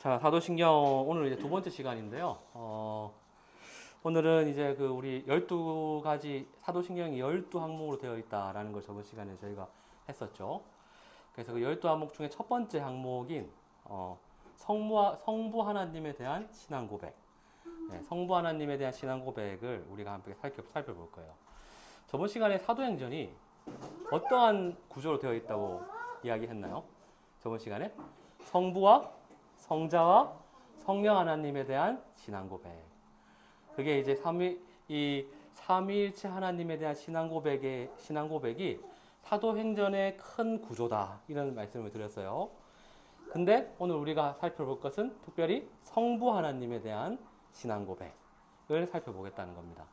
자, 사도신경 오늘 이제 두 번째 시간인데요. 오늘은 이제 그 우리 12가지 사도신경이 12항목으로 되어 있다라는 걸 저번 시간에 저희가 했었죠. 그래서 그 12항목 중에 첫 번째 항목인 성부 하나님에 대한 신앙 고백. 네, 성부 하나님에 대한 신앙 고백을 우리가 함께 살펴볼 거예요. 저번 시간에 사도행전이 어떠한 구조로 되어 있다고 이야기했나요? 저번 시간에 성부와 성자와 성령 하나님에 대한 신앙 고백. 그게 이제 이 삼위일체 하나님에 대한 신앙 고백이 사도행전의 큰 구조다. 이런 말씀을 드렸어요. 근데 오늘 우리가 살펴볼 것은 특별히 성부 하나님에 대한 신앙 고백을 살펴보겠다는 겁니다.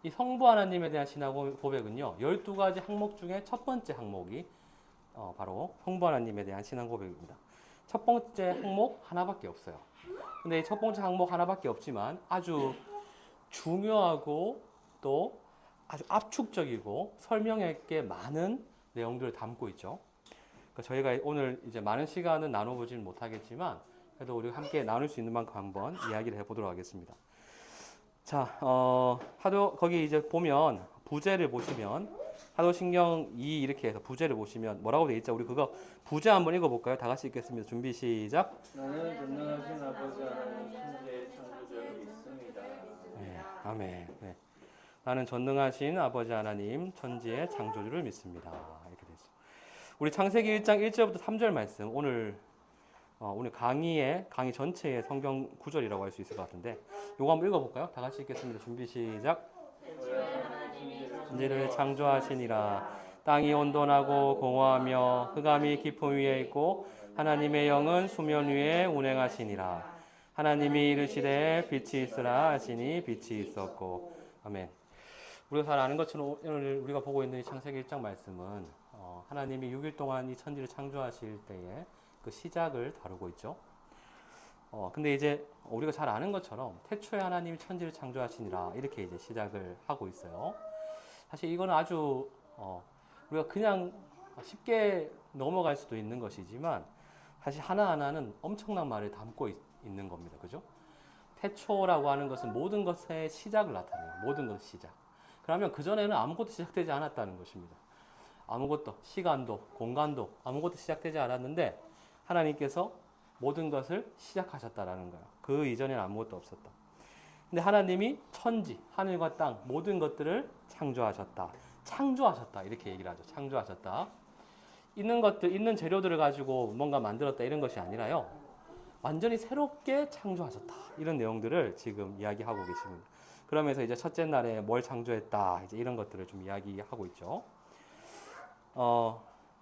이 성부 하나님에 대한 신앙 고백은요, 12가지 항목 중에 첫 번째 항목이 바로 성부 하나님에 대한 신앙 고백입니다. 첫 번째 항목 하나밖에 없어요. 근데 이 첫 번째 항목 하나밖에 없지만 아주 중요하고 또 아주 압축적이고 설명할 게 많은 내용들을 담고 있죠. 그러니까 저희가 오늘 이제 많은 시간은 나눠보지는 못하겠지만 그래도 우리가 함께 나눌 수 있는 만큼 한번 이야기를 해보도록 하겠습니다. 자, 거기 이제 보면 부제를 보시면 사도신경 2 이렇게 해서 부제를 보시면 뭐라고 되어 있죠? 우리 그거 부제 한번 읽어볼까요? 다 같이 읽겠습니다. 준비 시작. 나는 전능하신 아버지 하나님 천지의 창조주를 믿습니다. 네, 아멘. 네. 나는 전능하신 아버지 하나님 천지의 창조주를 믿습니다. 이렇게 되어 있어요. 우리 창세기 1장 1절부터 3절 말씀 오늘 강의 전체의 성경 구절이라고 할 수 있을 것 같은데 요거 한번 읽어볼까요? 다 같이 읽겠습니다. 준비 시작. 천지를 창조하시니라. 땅이 온돈하고 공허하며 흑암이 깊음 위에 있고 하나님의 영은 수면 위에 운행하시니라. 하나님이 이르시되 빛이 있으라 하시니 빛이 있었고. 아멘. 우리가 잘 아는 것처럼 오늘 우리가 보고 있는 이 창세기 1장 말씀은 하나님이 6일 동안 이 천지를 창조하실 때에 그 시작을 다루고 있죠. 근데 이제 우리가 잘 아는 것처럼 태초에 하나님이 천지를 창조하시니라 이렇게 이제 시작을 하고 있어요. 사실 이거는 아주 우리가 그냥 쉽게 넘어갈 수도 있는 것이지만 사실 하나하나는 엄청난 말을 담고 있는 겁니다. 그죠? 태초라고 하는 것은 모든 것의 시작을 나타내요. 모든 것의 시작. 그러면 그전에는 아무것도 시작되지 않았다는 것입니다. 아무것도, 시간도, 공간도 아무것도 시작되지 않았는데 하나님께서 모든 것을 시작하셨다라는 거예요. 그 이전에는 아무것도 없었다. 근데 하나님이 천지, 하늘과 땅 모든 것들을 창조하셨다. 창조하셨다. 이렇게 얘기를 하죠. 창조하셨다. 있는 재료들을 가지고 뭔가 만들었다 이런 것이 아니라요. 완전히 새롭게 창조하셨다. 이런 내용들을 지금 이야기하고 계십니다. 그러면서 이제 첫째 날에 뭘 창조했다. 이제 이런 것들을 좀 이야기하고 있죠.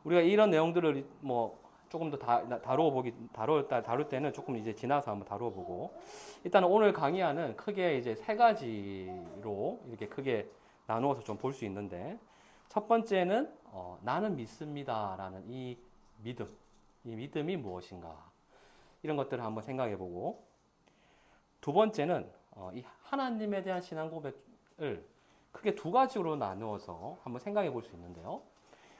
우리가 이런 내용들을 조금 더 다룰 때는 조금 이제 지나서 한번 다루어 보고, 일단은 오늘 강의하는 크게 이제 세 가지로 이렇게 크게 나누어서 좀 볼 수 있는데, 첫 번째는 나는 믿습니다라는 이 믿음이 무엇인가 이런 것들을 한번 생각해 보고, 두 번째는 이 하나님에 대한 신앙 고백을 크게 두 가지로 나누어서 한번 생각해 볼 수 있는데요.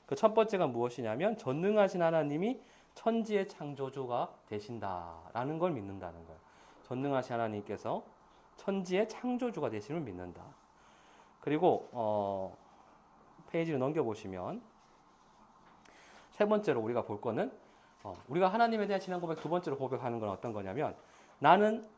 그 첫 번째가 무엇이냐면 전능하신 하나님이 천지의 창조주가 되신다라는 걸 믿는다는 거예요. 전능하신 하나님께서 천지의 창조주가 되심을 믿는다. 그리고 페이지를 넘겨보시면 세 번째로 우리가 볼 거는 우리가 하나님에 대한 신앙 고백 두 번째로 고백하는 건 어떤 거냐면 나는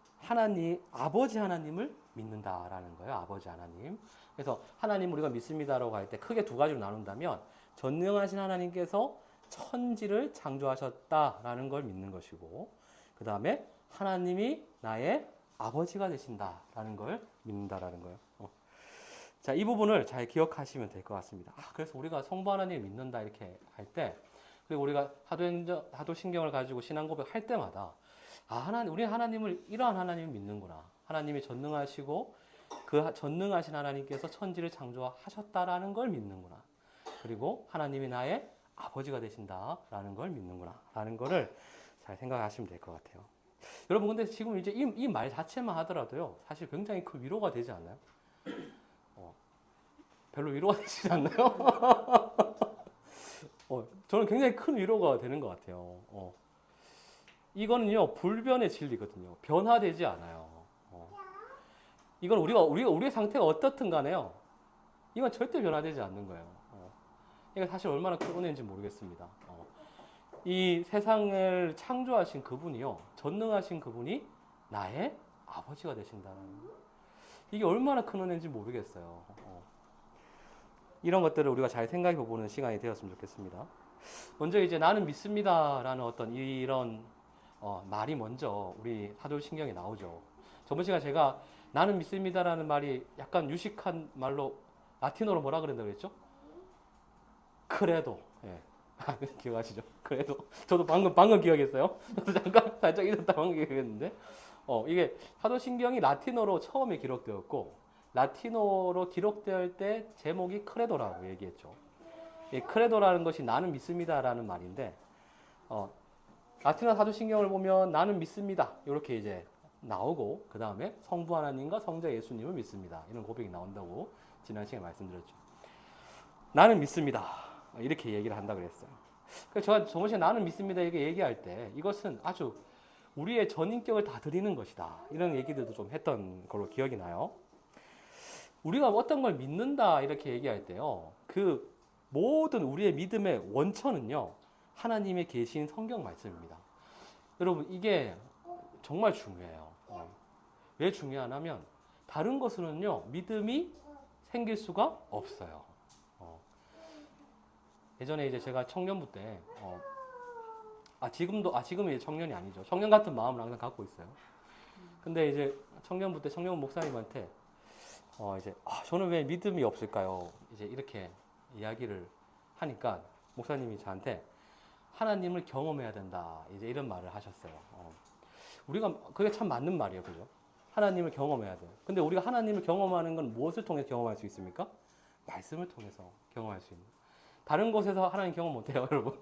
아버지 하나님을 믿는다라는 거예요. 아버지 하나님. 그래서 하나님 우리가 믿습니다라고 할 때 크게 두 가지로 나눈다면 전능하신 하나님께서 천지를 창조하셨다라는 걸 믿는 것이고, 그 다음에 하나님이 나의 아버지가 되신다라는 걸 믿는다라는 거예요. 자, 이 부분을 잘 기억하시면 될 것 같습니다. 그래서 우리가 성부 하나님을 믿는다 이렇게 할 때, 그리고 우리가 사도신경을 가지고 신앙 고백할 때마다 우리 하나님을 이러한 하나님을 믿는구나. 하나님이 전능하시고 그 전능하신 하나님께서 천지를 창조하셨다라는 걸 믿는구나. 그리고 하나님이 나의 아버지가 되신다라는 걸 믿는구나 라는 거를 잘 생각하시면 될 것 같아요. 여러분 근데 지금 이제 이 말 자체만 하더라도요 사실 굉장히 큰 위로가 되지 않나요? 별로 위로가 되지 않나요? 저는 굉장히 큰 위로가 되는 것 같아요. 이거는요 불변의 진리거든요. 변화되지 않아요. 이건 우리의 상태가 어떻든 간에요. 이건 절대 변화되지 않는 거예요. 이게 사실 얼마나 큰 은혜인지 모르겠습니다. 이 세상을 창조하신 그분이요, 전능하신 그분이 나의 아버지가 되신다는 거. 이게 얼마나 큰 은혜인지 모르겠어요. 이런 것들을 우리가 잘 생각해 보는 시간이 되었으면 좋겠습니다. 먼저 이제 나는 믿습니다라는 어떤 이런 말이 먼저 우리 사도신경에 나오죠. 저번 시간 제가 나는 믿습니다라는 말이 약간 유식한 말로 라틴어로 뭐라 그랬다고 그랬죠? 크레도. 예. 기억하시죠? 그래도 저도 방금 기억했어요. 저도 잠깐 살짝 잊었다 방금 기억했는데 이게 사도신경이 라틴어로 처음에 기록되었고 라틴어로 기록될 때 제목이 크레도라고 얘기했죠. 이 크레도라는 것이 나는 믿습니다라는 말인데 라틴어 사도신경을 보면 나는 믿습니다 이렇게 이제 나오고 그 다음에 성부 하나님과 성자 예수님을 믿습니다 이런 고백이 나온다고 지난 시간에 말씀드렸죠. 나는 믿습니다 이렇게 얘기를 한다 그랬어요. 그래서 제가 저번 시간에 나는 믿습니다 이렇게 얘기할 때 이것은 아주 우리의 전인격을 다 드리는 것이다 이런 얘기들도 좀 했던 걸로 기억이 나요. 우리가 어떤 걸 믿는다 이렇게 얘기할 때요 그 모든 우리의 믿음의 원천은요 하나님의 계신 성경 말씀입니다. 여러분 이게 정말 중요해요. 왜 중요하냐면 다른 것으로는요 믿음이 생길 수가 없어요. 예전에 이제 제가 청년부 때 지금은 이제 청년이 아니죠. 청년 같은 마음을 항상 갖고 있어요. 근데 이제 청년부 때 청년 목사님한테 이제 저는 왜 믿음이 없을까요? 이제 이렇게 이야기를 하니까 목사님이 저한테 하나님을 경험해야 된다. 이제 이런 말을 하셨어요. 우리가 그게 참 맞는 말이에요. 그죠? 하나님을 경험해야 돼요. 근데 우리가 하나님을 경험하는 건 무엇을 통해서 경험할 수 있습니까? 말씀을 통해서 경험할 수 있는. 다른 곳에서 하나님 경험 못 해요, 여러분.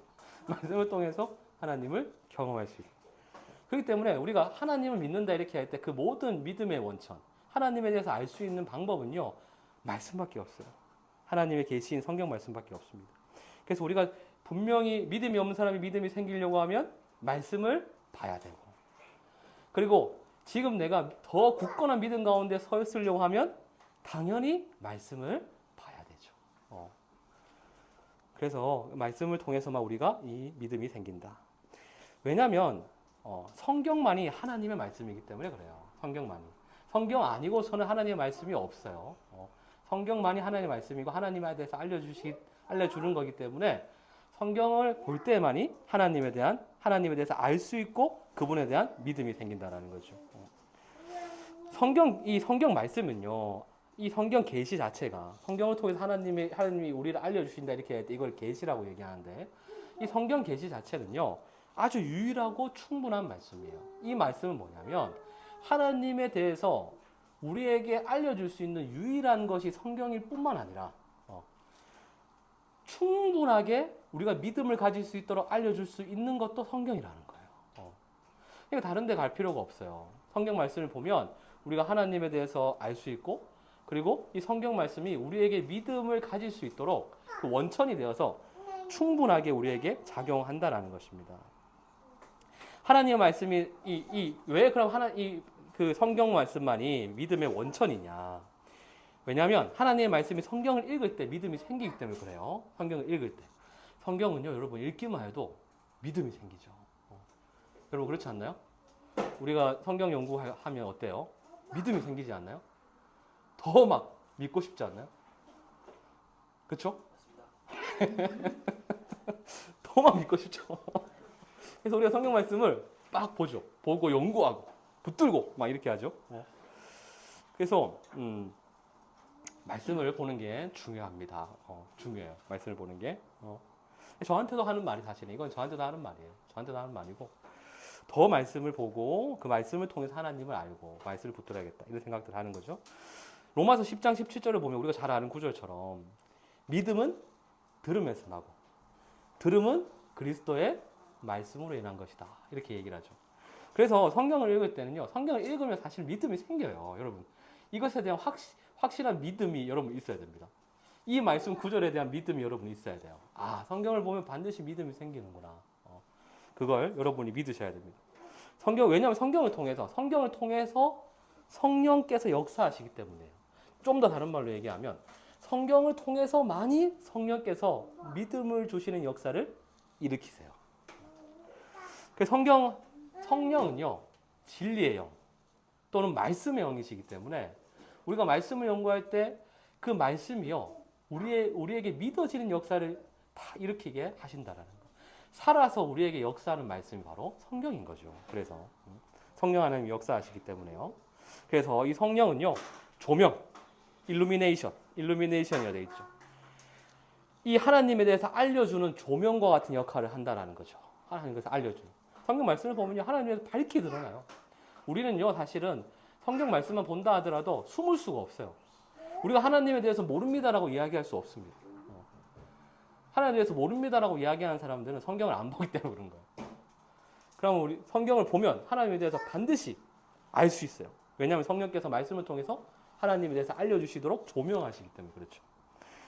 말씀을 통해서 하나님을 경험할 수 있어요. 그렇기 때문에 우리가 하나님을 믿는다 이렇게 할 때 그 모든 믿음의 원천, 하나님에 대해서 알 수 있는 방법은요, 말씀밖에 없어요. 하나님의 계신 성경 말씀밖에 없습니다. 그래서 우리가 분명히 믿음이 없는 사람이 믿음이 생기려고 하면 말씀을 봐야 되고, 그리고 지금 내가 더 굳건한 믿음 가운데 서 있으려고 하면 당연히 말씀을 봐야 되죠. 그래서 말씀을 통해서만 우리가 이 믿음이 생긴다. 왜냐하면 성경만이 하나님의 말씀이기 때문에 그래요. 성경만이. 성경 아니고서는 하나님의 말씀이 없어요. 성경만이 하나님의 말씀이고 하나님에 대해서 알려주는 거기 때문에 성경을 볼 때만이 하나님에 대해서 알 수 있고 그분에 대한 믿음이 생긴다라는 거죠. 이 성경 말씀은요, 이 성경 계시 자체가 성경을 통해서 하나님이 우리를 알려주신다 이렇게 할 때 이걸 계시라고 얘기하는데 이 성경 계시 자체는요 아주 유일하고 충분한 말씀이에요. 이 말씀은 뭐냐면 하나님에 대해서 우리에게 알려줄 수 있는 유일한 것이 성경일 뿐만 아니라 충분하게 우리가 믿음을 가질 수 있도록 알려줄 수 있는 것도 성경이라는 거예요. 그러니까 다른 데 갈 필요가 없어요. 성경 말씀을 보면 우리가 하나님에 대해서 알 수 있고 그리고 이 성경 말씀이 우리에게 믿음을 가질 수 있도록 그 원천이 되어서 충분하게 우리에게 작용한다라는 것입니다. 하나님의 말씀이 왜 그럼 그 성경 말씀만이 믿음의 원천이냐? 왜냐하면 하나님의 말씀이 성경을 읽을 때 믿음이 생기기 때문에 그래요. 성경을 읽을 때. 성경은요, 여러분 읽기만 해도 믿음이 생기죠. 여러분 그렇지 않나요? 우리가 성경 연구하면 어때요? 믿음이 생기지 않나요? 더 막 믿고 싶지 않나요? 그렇죠? 더 막 믿고 싶죠. 그래서 우리가 성경 말씀을 막 보죠. 보고 연구하고 붙들고 막 이렇게 하죠. 그래서 말씀을 보는 게 중요합니다. 중요해요. 말씀을 보는 게. 저한테도 하는 말이 사실은 이건 저한테도 하는 말이에요. 저한테도 하는 말이고 더 말씀을 보고 그 말씀을 통해서 하나님을 알고 말씀을 붙들어야겠다 이런 생각들을 하는 거죠. 로마서 10장 17절을 보면 우리가 잘 아는 구절처럼 믿음은 들음에서 나고 들음은 그리스도의 말씀으로 인한 것이다 이렇게 얘기를 하죠. 그래서 성경을 읽을 때는요, 성경을 읽으면 사실 믿음이 생겨요. 여러분 이것에 대한 확실한 믿음이 여러분 있어야 됩니다. 이 말씀 구절에 대한 믿음이 여러분 있어야 돼요. 성경을 보면 반드시 믿음이 생기는구나. 그걸 여러분이 믿으셔야 됩니다. 왜냐하면 성경을 통해서 성령께서 역사하시기 때문이에요. 좀 더 다른 말로 얘기하면 성경을 통해서 많이 성령께서 믿음을 주시는 역사를 일으키세요. 그 성령은요, 진리의 영 또는 말씀의 영이시기 때문에 우리가 말씀을 연구할 때 그 말씀이요, 우리에게 믿어지는 역사를 다 일으키게 하신다라는 거. 살아서 우리에게 역사하는 말씀이 바로 성경인 거죠. 그래서 성령 하나님이 역사하시기 때문에요. 그래서 이 성령은요, 조명, 일루미네이션이라 되어 있죠. 이 하나님에 대해서 알려주는 조명과 같은 역할을 한다라는 거죠. 하나님께서 알려주는. 성경 말씀을 보면요, 하나님에 대해서 밝히 드러나요. 우리는요, 사실은 성경 말씀만 본다 하더라도 숨을 수가 없어요. 우리가 하나님에 대해서 모릅니다라고 이야기할 수 없습니다. 하나님에 대해서 모릅니다라고 이야기하는 사람들은 성경을 안 보기 때문에 그런 거예요. 그럼 우리 성경을 보면 하나님에 대해서 반드시 알 수 있어요. 왜냐하면 성령께서 말씀을 통해서 하나님에 대해서 알려주시도록 조명하시기 때문에 그렇죠.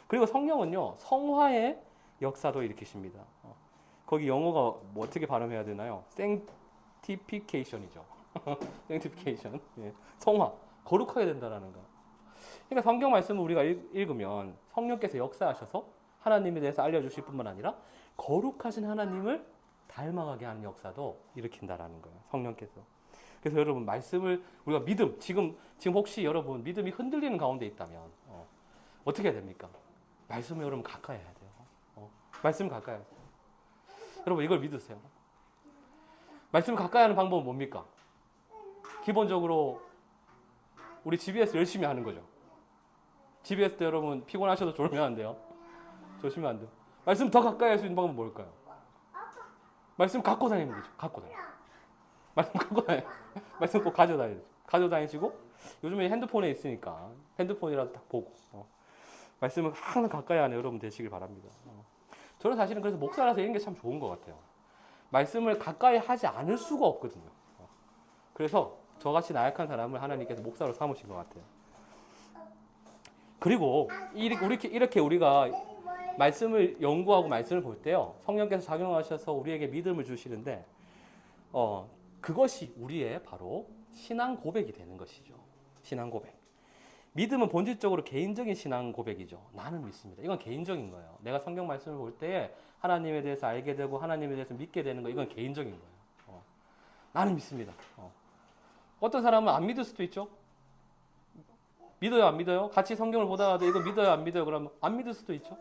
그리고 성령은요, 성화의 역사도 일으키십니다. 거기 영어가 뭐 어떻게 발음해야 되나요? sanctification이죠. sanctification. 예. 성화, 거룩하게 된다라는 거. 그러니까 성경 말씀을 우리가 읽으면 성령께서 역사하셔서 하나님에 대해서 알려주실 뿐만 아니라 거룩하신 하나님을 닮아가게 하는 역사도 일으킨다라는 거예요. 성령께서. 그래서 여러분 말씀을 우리가 지금 혹시 여러분 믿음이 흔들리는 가운데 있다면 어떻게 해야 됩니까? 말씀을 여러분 가까이 해야 돼요. 말씀 가까이 해야 돼요. 여러분 이걸 믿으세요. 말씀을 가까이 하는 방법은 뭡니까? 기본적으로 우리 GBS 열심히 하는 거죠. GBS 때 여러분 피곤하셔도 졸면 안 돼요. 조심하면 안 돼요. 말씀 더 가까이 할 수 있는 방법은 뭘까요? 말씀 갖고 다니는 거죠. 갖고 다니는. 말씀 갖고 다니. 말씀 꼭 가져다니시고 요즘에 핸드폰에 있으니까 핸드폰이라도 딱 보고 말씀을 항상 가까이 하는 여러분 되시길 바랍니다. 저는 사실은 그래서 목사라서 이런 게 참 좋은 것 같아요. 말씀을 가까이 하지 않을 수가 없거든요. 그래서 저같이 나약한 사람을 하나님께서 목사로 삼으신 것 같아요. 그리고 이렇게 우리가 말씀을 연구하고 말씀을 볼 때요, 성령께서 작용하셔서 우리에게 믿음을 주시는데 그것이 우리의 바로 신앙 고백이 되는 것이죠. 신앙 고백. 믿음은 본질적으로 개인적인 신앙 고백이죠. 나는 믿습니다. 이건 개인적인 거예요. 내가 성경 말씀을 볼 때에 하나님에 대해서 알게 되고 하나님에 대해서 믿게 되는 거, 이건 개인적인 거예요. 나는 믿습니다. 어떤 사람은 안 믿을 수도 있죠. 믿어요, 안 믿어요? 같이 성경을 보다가도 이거 믿어요, 안 믿어요? 그러면 안 믿을 수도 있죠.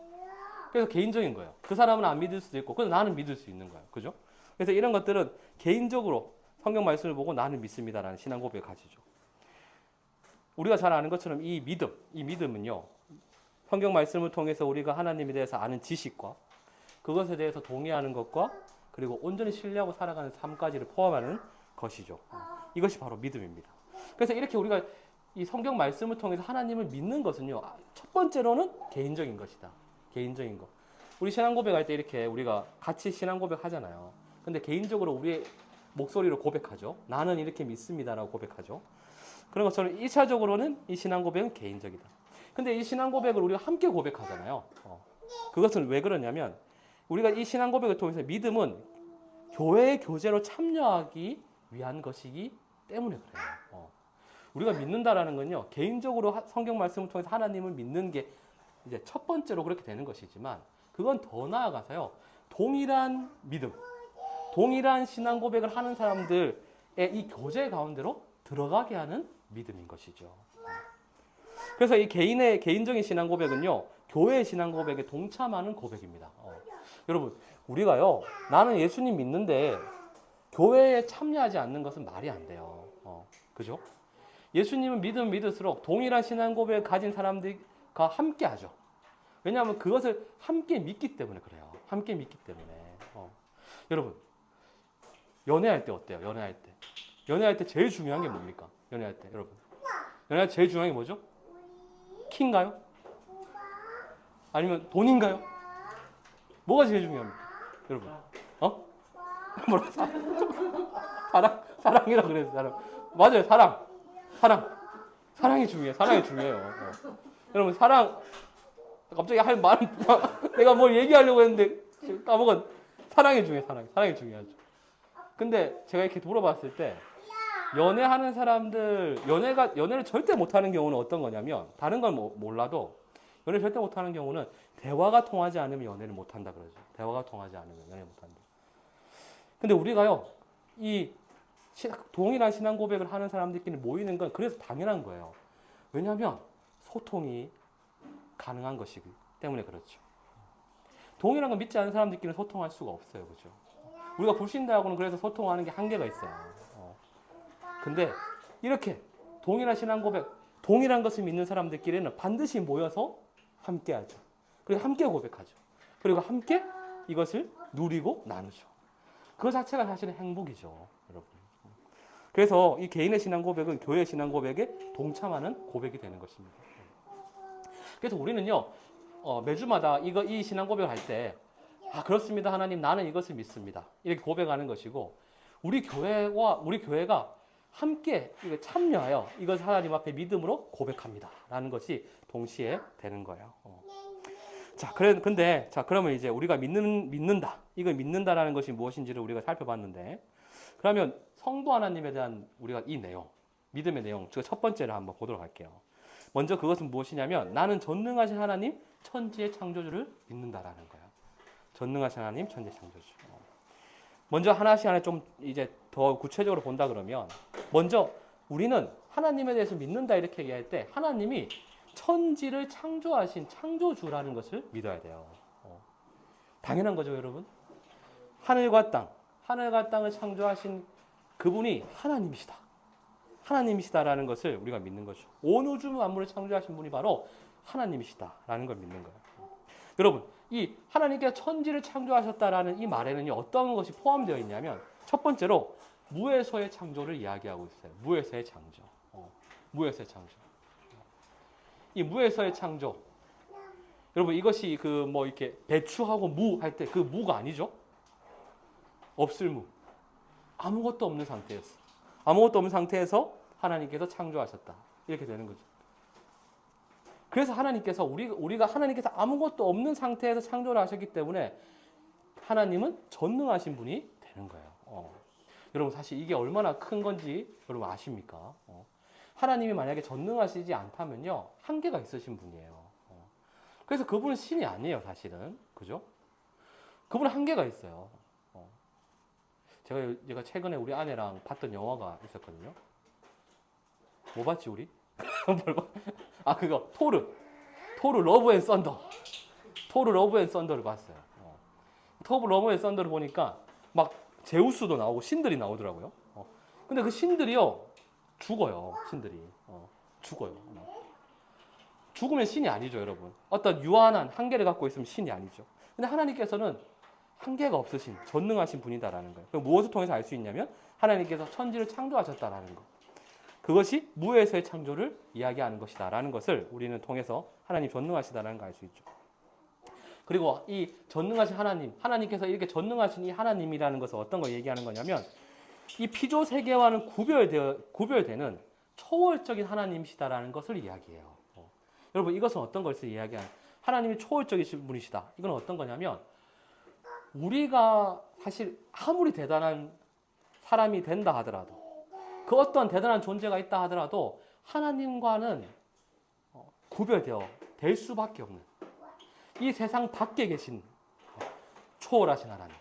그래서 개인적인 거예요. 그 사람은 안 믿을 수도 있고, 그래서 나는 믿을 수 있는 거예요. 그죠? 그래서 이런 것들은 개인적으로 성경 말씀을 보고 나는 믿습니다라는 신앙 고백을 가지죠. 우리가 잘 아는 것처럼 이 믿음은요, 성경 말씀을 통해서 우리가 하나님에 대해서 아는 지식과 그것에 대해서 동의하는 것과 그리고 온전히 신뢰하고 살아가는 삶까지를 포함하는 것이죠. 이것이 바로 믿음입니다. 그래서 이렇게 우리가 이 성경 말씀을 통해서 하나님을 믿는 것은요, 첫 번째로는 개인적인 것이다. 개인적인 것. 우리 신앙 고백할 때 이렇게 우리가 같이 신앙 고백하잖아요. 근데 개인적으로 우리의 목소리로 고백하죠. 나는 이렇게 믿습니다라고 고백하죠. 그런 것처럼 1차적으로는 이 신앙 고백은 개인적이다. 근데 이 신앙 고백을 우리가 함께 고백하잖아요. 그것은 왜 그러냐면 우리가 이 신앙 고백을 통해서 믿음은 교회의 교제로 참여하기 위한 것이기 때문에 그래요. 우리가 믿는다라는 건요, 개인적으로 성경 말씀을 통해서 하나님을 믿는 게 이제 첫 번째로 그렇게 되는 것이지만 그건 더 나아가서요, 동일한 믿음, 동일한 신앙 고백을 하는 사람들의 이 교제 가운데로 들어가게 하는 믿음인 것이죠. 그래서 이 개인적인 신앙 고백은요, 교회의 신앙 고백에 동참하는 고백입니다. 여러분, 우리가요, 나는 예수님 믿는데 교회에 참여하지 않는 것은 말이 안 돼요. 그죠? 예수님은 믿으면 믿을수록 동일한 신앙 고백을 가진 사람들과 함께 하죠. 왜냐하면 그것을 함께 믿기 때문에 그래요. 함께 믿기 때문에. 여러분, 연애할 때 어때요? 연애할 때 제일 중요한 게 뭡니까? 연애할 때, 여러분. 연애할 때 제일 중요한 게 뭐죠? 키인가요? 아니면 돈인가요? 뭐가 제일 중요합니까? 여러분. 뭐라 사랑이라 그래서 사랑. 맞아요, 사랑이 중요해요. 사랑이 중요해요. 여러분, 사랑, 갑자기 할 말, 내가 뭘 얘기하려고 했는데 까먹은. 사랑이 중요하죠. 근데 제가 이렇게 물어봤을 때 연애하는 사람들 연애를 절대 못하는 경우는 어떤 거냐면 다른 건 몰라도 연애 절대 못하는 경우는 대화가 통하지 않으면 연애를 못한다 그러죠. 대화가 통하지 않으면 연애 못한다. 근데 우리가요 이 동일한 신앙 고백을 하는 사람들끼리 모이는 건 그래서 당연한 거예요. 왜냐하면 소통이 가능한 것이기 때문에 그렇죠. 동일한 걸 믿지 않는 사람들끼리는 소통할 수가 없어요. 그죠? 우리가 불신자하고는 그래서 소통하는 게 한계가 있어요. 근데 이렇게 동일한 신앙 고백, 동일한 것을 믿는 사람들끼리는 반드시 모여서 함께 하죠. 그리고 함께 고백하죠. 그리고 함께 이것을 누리고 나누죠. 그 자체가 사실은 행복이죠. 여러분. 그래서 이 개인의 신앙 고백은 교회의 신앙 고백에 동참하는 고백이 되는 것입니다. 그래서 우리는요, 매주마다 이 신앙 고백을 할 때, 그렇습니다. 하나님, 나는 이것을 믿습니다. 이렇게 고백하는 것이고, 우리 교회가 함께 참여하여 이것을 하나님 앞에 믿음으로 고백합니다. 라는 것이 동시에 되는 거예요. 그러면 이제 우리가 믿는다. 이걸 믿는다라는 것이 무엇인지를 우리가 살펴봤는데, 그러면 성도 하나님에 대한 우리가 이 내용, 믿음의 내용, 제가 첫 번째를 한번 보도록 할게요. 먼저 그것은 무엇이냐면, 나는 전능하신 하나님, 천지의 창조주를 믿는다라는 거예요. 전능하신 하나님, 천지의 창조주. 먼저 하나씩 좀 이제 더 구체적으로 본다 그러면, 먼저 우리는 하나님에 대해서 믿는다 이렇게 얘기할 때, 하나님이 천지를 창조하신 창조주라는 것을 믿어야 돼요. 당연한 거죠, 여러분. 하늘과 땅을 창조하신 그분이 하나님이시다라는 것을 우리가 믿는 거죠. 온 우주 만물을 창조하신 분이 바로 하나님이시다라는 걸 믿는 거예요. 여러분, 이 하나님께서 천지를 창조하셨다라는 이 말에는 어떤 것이 포함되어 있냐면, 첫 번째로 무에서의 창조를 이야기하고 있어요. 무에서의 창조. 무에서의 창조. 이 무에서의 창조. 여러분, 이것이 이렇게 배추하고 무 할 때 그 무가 아니죠? 없을 무. 아무것도 없는 상태였어. 아무것도 없는 상태에서 하나님께서 창조하셨다. 이렇게 되는 거죠. 그래서 하나님께서 우리가 하나님께서 아무것도 없는 상태에서 창조를 하셨기 때문에 하나님은 전능하신 분이 되는 거예요. 여러분, 사실 이게 얼마나 큰 건지 여러분 아십니까? 하나님이 만약에 전능하시지 않다면요, 한계가 있으신 분이에요. 그래서 그분은 신이 아니에요, 사실은. 그죠? 그분은 한계가 있어요. 제가 최근에 우리 아내랑 봤던 영화가 있었거든요. 뭐 봤지, 우리? 그거, 토르 러브 앤 썬더. 토르 러브 앤 썬더를 봤어요. 토르 러브 앤 썬더를 보니까 막 제우스도 나오고 신들이 나오더라고요. 근데 그 신들이요, 죽어요. 신들이. 죽어요. 죽으면 신이 아니죠, 여러분. 어떤 유한한 한계를 갖고 있으면 신이 아니죠. 근데 하나님께서는 한계가 없으신 전능하신 분이다라는 거예요. 그럼 무엇을 통해서 알 수 있냐면 하나님께서 천지를 창조하셨다라는 거. 그것이 무에서의 창조를 이야기하는 것이다라는 것을 우리는 통해서 하나님 전능하시다라는 걸 알 수 있죠. 그리고 이 전능하신 하나님께서 이렇게 전능하신 이 하나님이라는 것은 어떤 걸 얘기하는 거냐면, 이 피조 세계와는 구별되는 초월적인 하나님이시다라는 것을 이야기해요. 여러분, 이것은 어떤 것을 이야기하는, 하나님이 초월적이신 분이시다. 이건 어떤 거냐면, 우리가 사실 아무리 대단한 사람이 된다 하더라도, 그 어떤 대단한 존재가 있다 하더라도 하나님과는 구별되어 될 수밖에 없는, 이 세상 밖에 계신 초월하신 하나님.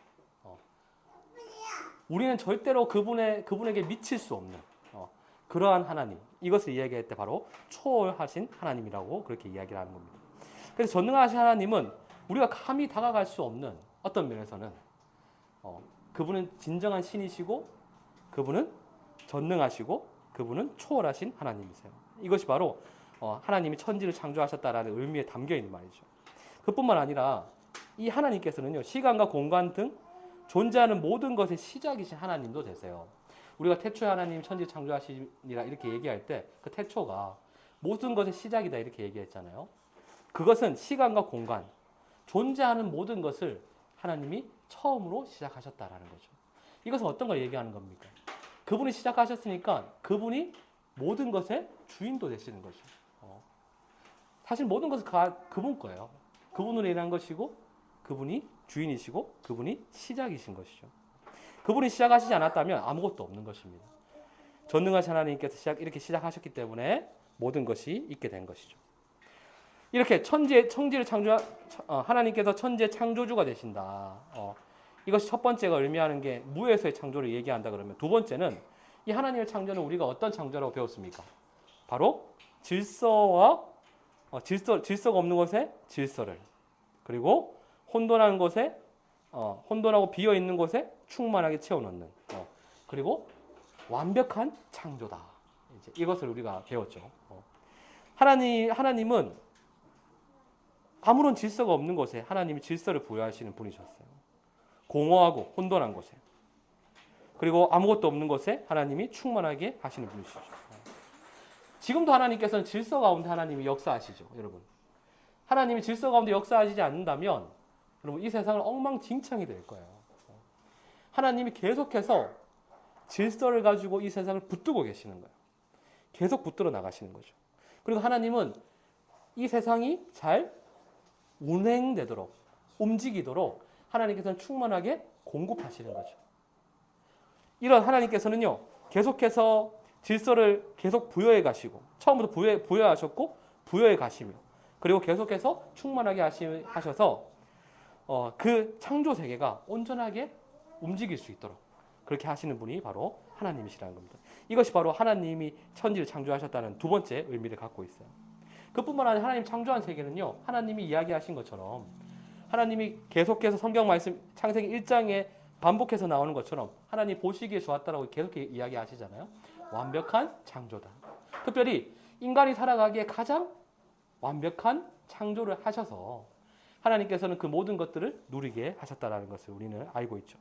우리는 절대로 그분에게 미칠 수 없는 그러한 하나님. 이것을 이야기할 때 바로 초월하신 하나님이라고 그렇게 이야기를 하는 겁니다. 그래서 전능하신 하나님은 우리가 감히 다가갈 수 없는, 어떤 면에서는 그분은 진정한 신이시고, 그분은 전능하시고, 그분은 초월하신 하나님이세요. 이것이 바로 하나님이 천지를 창조하셨다라는 의미에 담겨 있는 말이죠. 그뿐만 아니라 이 하나님께서는요, 시간과 공간 등 존재하는 모든 것의 시작이신 하나님도 되세요. 우리가 태초에 하나님 천지 창조하시니라 이렇게 얘기할 때 그 태초가 모든 것의 시작이다 이렇게 얘기했잖아요. 그것은 시간과 공간, 존재하는 모든 것을 하나님이 처음으로 시작하셨다라는 거죠. 이것은 어떤 걸 얘기하는 겁니까? 그분이 시작하셨으니까 그분이 모든 것의 주인도 되시는 거죠. 사실 모든 것은 그분 거예요. 그분으로 인한 것이고, 그분이 주인이시고, 그분이 시작이신 것이죠. 그분이 시작하시지 않았다면 아무것도 없는 것입니다. 전능하신 하나님께서 이렇게 시작하셨기 때문에 모든 것이 있게 된 것이죠. 이렇게 천지를 하나님께서 천지의 창조주가 되신다. 이것이 첫 번째가 의미하는 게 무에서의 창조를 얘기한다 그러면, 두 번째는 이 하나님의 창조는 우리가 어떤 창조라고 배웠습니까? 바로 질서가 없는 곳에 질서를, 그리고 혼돈한 곳에 혼돈하고 비어 있는 곳에 충만하게 채워넣는, 그리고 완벽한 창조다. 이것을 우리가 배웠죠. 하나님은 아무런 질서가 없는 곳에 하나님이 질서를 부여하시는 분이셨어요. 공허하고 혼돈한 곳에, 그리고 아무것도 없는 곳에 하나님이 충만하게 하시는 분이시죠. 지금도 하나님께서는 질서 가운데 하나님이 역사하시죠, 여러분. 하나님이 질서 가운데 역사하시지 않는다면 여러분 이 세상은 엉망진창이 될 거예요. 하나님이 계속해서 질서를 가지고 이 세상을 붙들고 계시는 거예요. 계속 붙들어 나가시는 거죠. 그리고 하나님은 이 세상이 잘 운행되도록, 움직이도록 하나님께서는 충만하게 공급하시는 거죠. 이런 하나님께서는요, 계속해서 질서를 계속 부여해 가시고, 처음부터 부여하셨고 부여해 가시며, 그리고 계속해서 충만하게 하셔서 그 창조 세계가 온전하게 움직일 수 있도록 그렇게 하시는 분이 바로 하나님이시라는 겁니다. 이것이 바로 하나님이 천지를 창조하셨다는 두 번째 의미를 갖고 있어요. 그뿐만 아니라 하나님 창조한 세계는요, 하나님이 이야기하신 것처럼, 하나님이 계속해서 성경 말씀 창세기 1장에 반복해서 나오는 것처럼 하나님 보시기에 좋았다라고 계속 이야기하시잖아요. 완벽한 창조다. 특별히 인간이 살아가기에 가장 완벽한 창조를 하셔서 하나님께서는 그 모든 것들을 누리게 하셨다라는 것을 우리는 알고 있죠.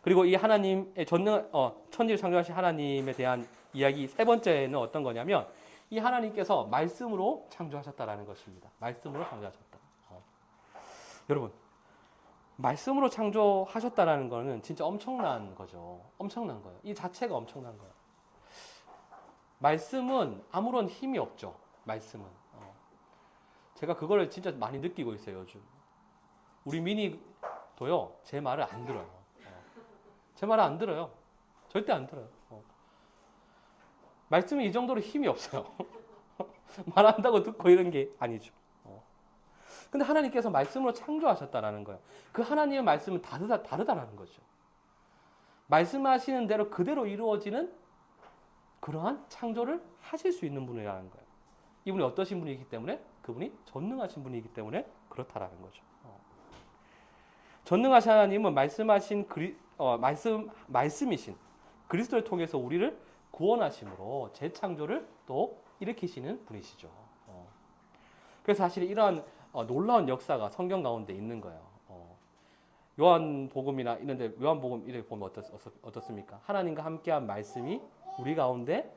그리고 이 하나님의 천지를 창조하신 하나님에 대한 이야기 세 번째는 어떤 거냐면, 이 하나님께서 말씀으로 창조하셨다라는 것입니다. 말씀으로 창조하셨다. 여러분, 말씀으로 창조하셨다라는 거는 진짜 엄청난 거죠. 엄청난 거예요. 이 자체가 엄청난 거예요. 말씀은 아무런 힘이 없죠. 말씀은. 제가 그거를 진짜 많이 느끼고 있어요, 요즘. 우리 미니도요, 제 말을 안 들어요. 제 말을 안 들어요. 절대 안 들어요. 말씀이 이 정도로 힘이 없어요. 말한다고 듣고 이런 게 아니죠. 근데 하나님께서 말씀으로 창조하셨다라는 거예요. 그 하나님의 말씀은 다르다라는 거죠. 말씀하시는 대로 그대로 이루어지는 그러한 창조를 하실 수 있는 분이라는 거예요. 이분이 어떠신 분이기 때문에? 그분이 전능하신 분이기 때문에 그렇다라는 거죠. 전능하신 하나님은 말씀이신 그리스도를 통해서 우리를 구원하심으로 재창조를 또 일으키시는 분이시죠. 그래서 사실 이러한 놀라운 역사가 성경 가운데 있는 거예요. 요한복음이나 이런데 요한복음 이렇게 보면 어떻습니까? 하나님과 함께한 말씀이 우리 가운데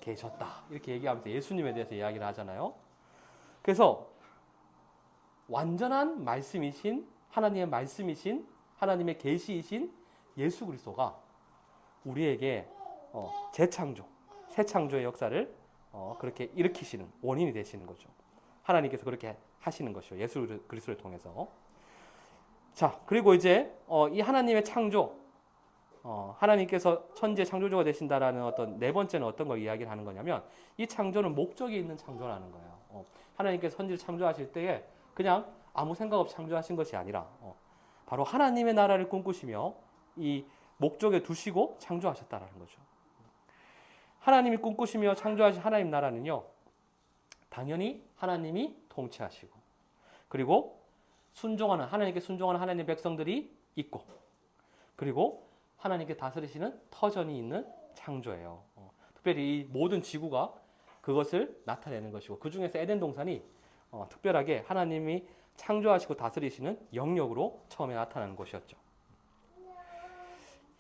계셨다. 이렇게 얘기하면서 예수님에 대해서 이야기를 하잖아요. 그래서 완전한 말씀이신 하나님의 말씀이신 하나님의 계시이신 예수 그리스도가 우리에게 재창조, 새 창조의 역사를 그렇게 일으키시는 원인이 되시는 거죠. 하나님께서 그렇게 하시는 것이죠. 예수 그리스도를 통해서. 자, 그리고 이제 이 하나님의 창조, 하나님께서 천지의 창조주가 되신다라는 어떤 네 번째는 어떤 걸 이야기를 하는 거냐면, 이 창조는 목적이 있는 창조라는 거예요. 하나님께서 천지를 창조하실 때에 그냥 아무 생각 없이 창조하신 것이 아니라 바로 하나님의 나라를 꿈꾸시며 이 목적에 두시고 창조하셨다라는 거죠. 하나님이 꿈꾸시며 창조하신 하나님 나라는요, 당연히 하나님이 통치하시고, 그리고 하나님께 순종하는 하나님의 백성들이 있고, 그리고 하나님께 다스리시는 터전이 있는 창조예요. 특별히 이 모든 지구가 그것을 나타내는 것이고, 그 중에서 에덴 동산이 특별하게 하나님이 창조하시고 다스리시는 영역으로 처음에 나타나는 것이었죠.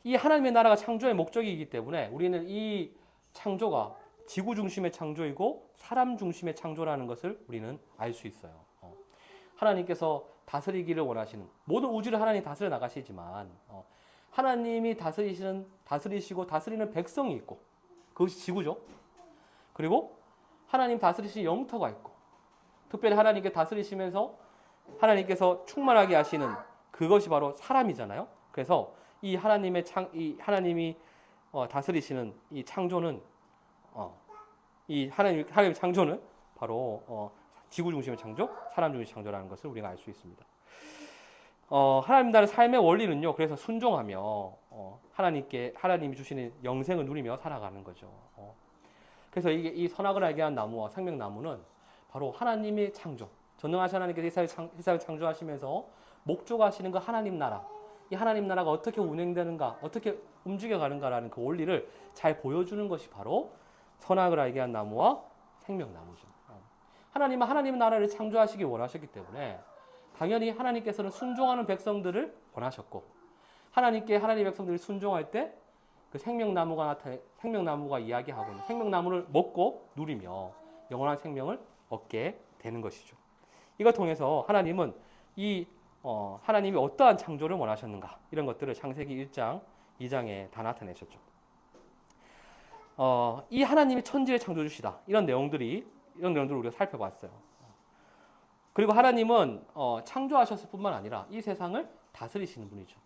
이 하나님의 나라가 창조의 목적이기 때문에 우리는 이 창조가 지구 중심의 창조이고 사람 중심의 창조라는 것을 우리는 알 수 있어요. 하나님께서 다스리기를 원하시는, 모든 우주를 하나님이 다스려 나가시지만 하나님이 다스리시고 다스리는 백성이 있고, 그것이 지구죠. 그리고 하나님 다스리시는 영토가 있고, 특별히 하나님께 다스리시면서 하나님께서 충만하게 하시는 그것이 바로 사람이잖아요. 그래서 이 하나님의 이 하나님이 다스리시는 이 창조는 이 하나님의 창조는 바로 지구 중심의 창조, 사람 중심의 창조라는 것을 우리가 알 수 있습니다. 하나님 나라의 삶의 원리는요. 그래서 순종하며 하나님이 주시는 영생을 누리며 살아가는 거죠. 그래서 이 선악을 알게 한 나무와 생명나무는 바로 하나님의 창조, 전능하신 하나님께서 이 세상을 창조하시면서 목조하시는 그 하나님 나라, 이 하나님 나라가 어떻게 운행되는가, 어떻게 움직여가는가라는 그 원리를 잘 보여주는 것이 바로 선악을 알게 한 나무와 생명나무죠. 하나님은 하나님 나라를 창조하시기 원하셨기 때문에 당연히 하나님께서는 순종하는 백성들을 원하셨고, 하나님의 백성들이 순종할 때 그 생명나무가 이야기하고 생명나무를 먹고 누리며 영원한 생명을 얻게 되는 것이죠. 이걸 통해서 하나님은 하나님이 어떠한 창조를 원하셨는가, 이런 것들을 창세기 1장, 2장에 다 나타내셨죠. 이 하나님이 천지의 창조주시다. 이런 내용들을 우리가 살펴봤어요. 그리고 하나님은 창조하셨을 뿐만 아니라 이 세상을 다스리시는 분이죠.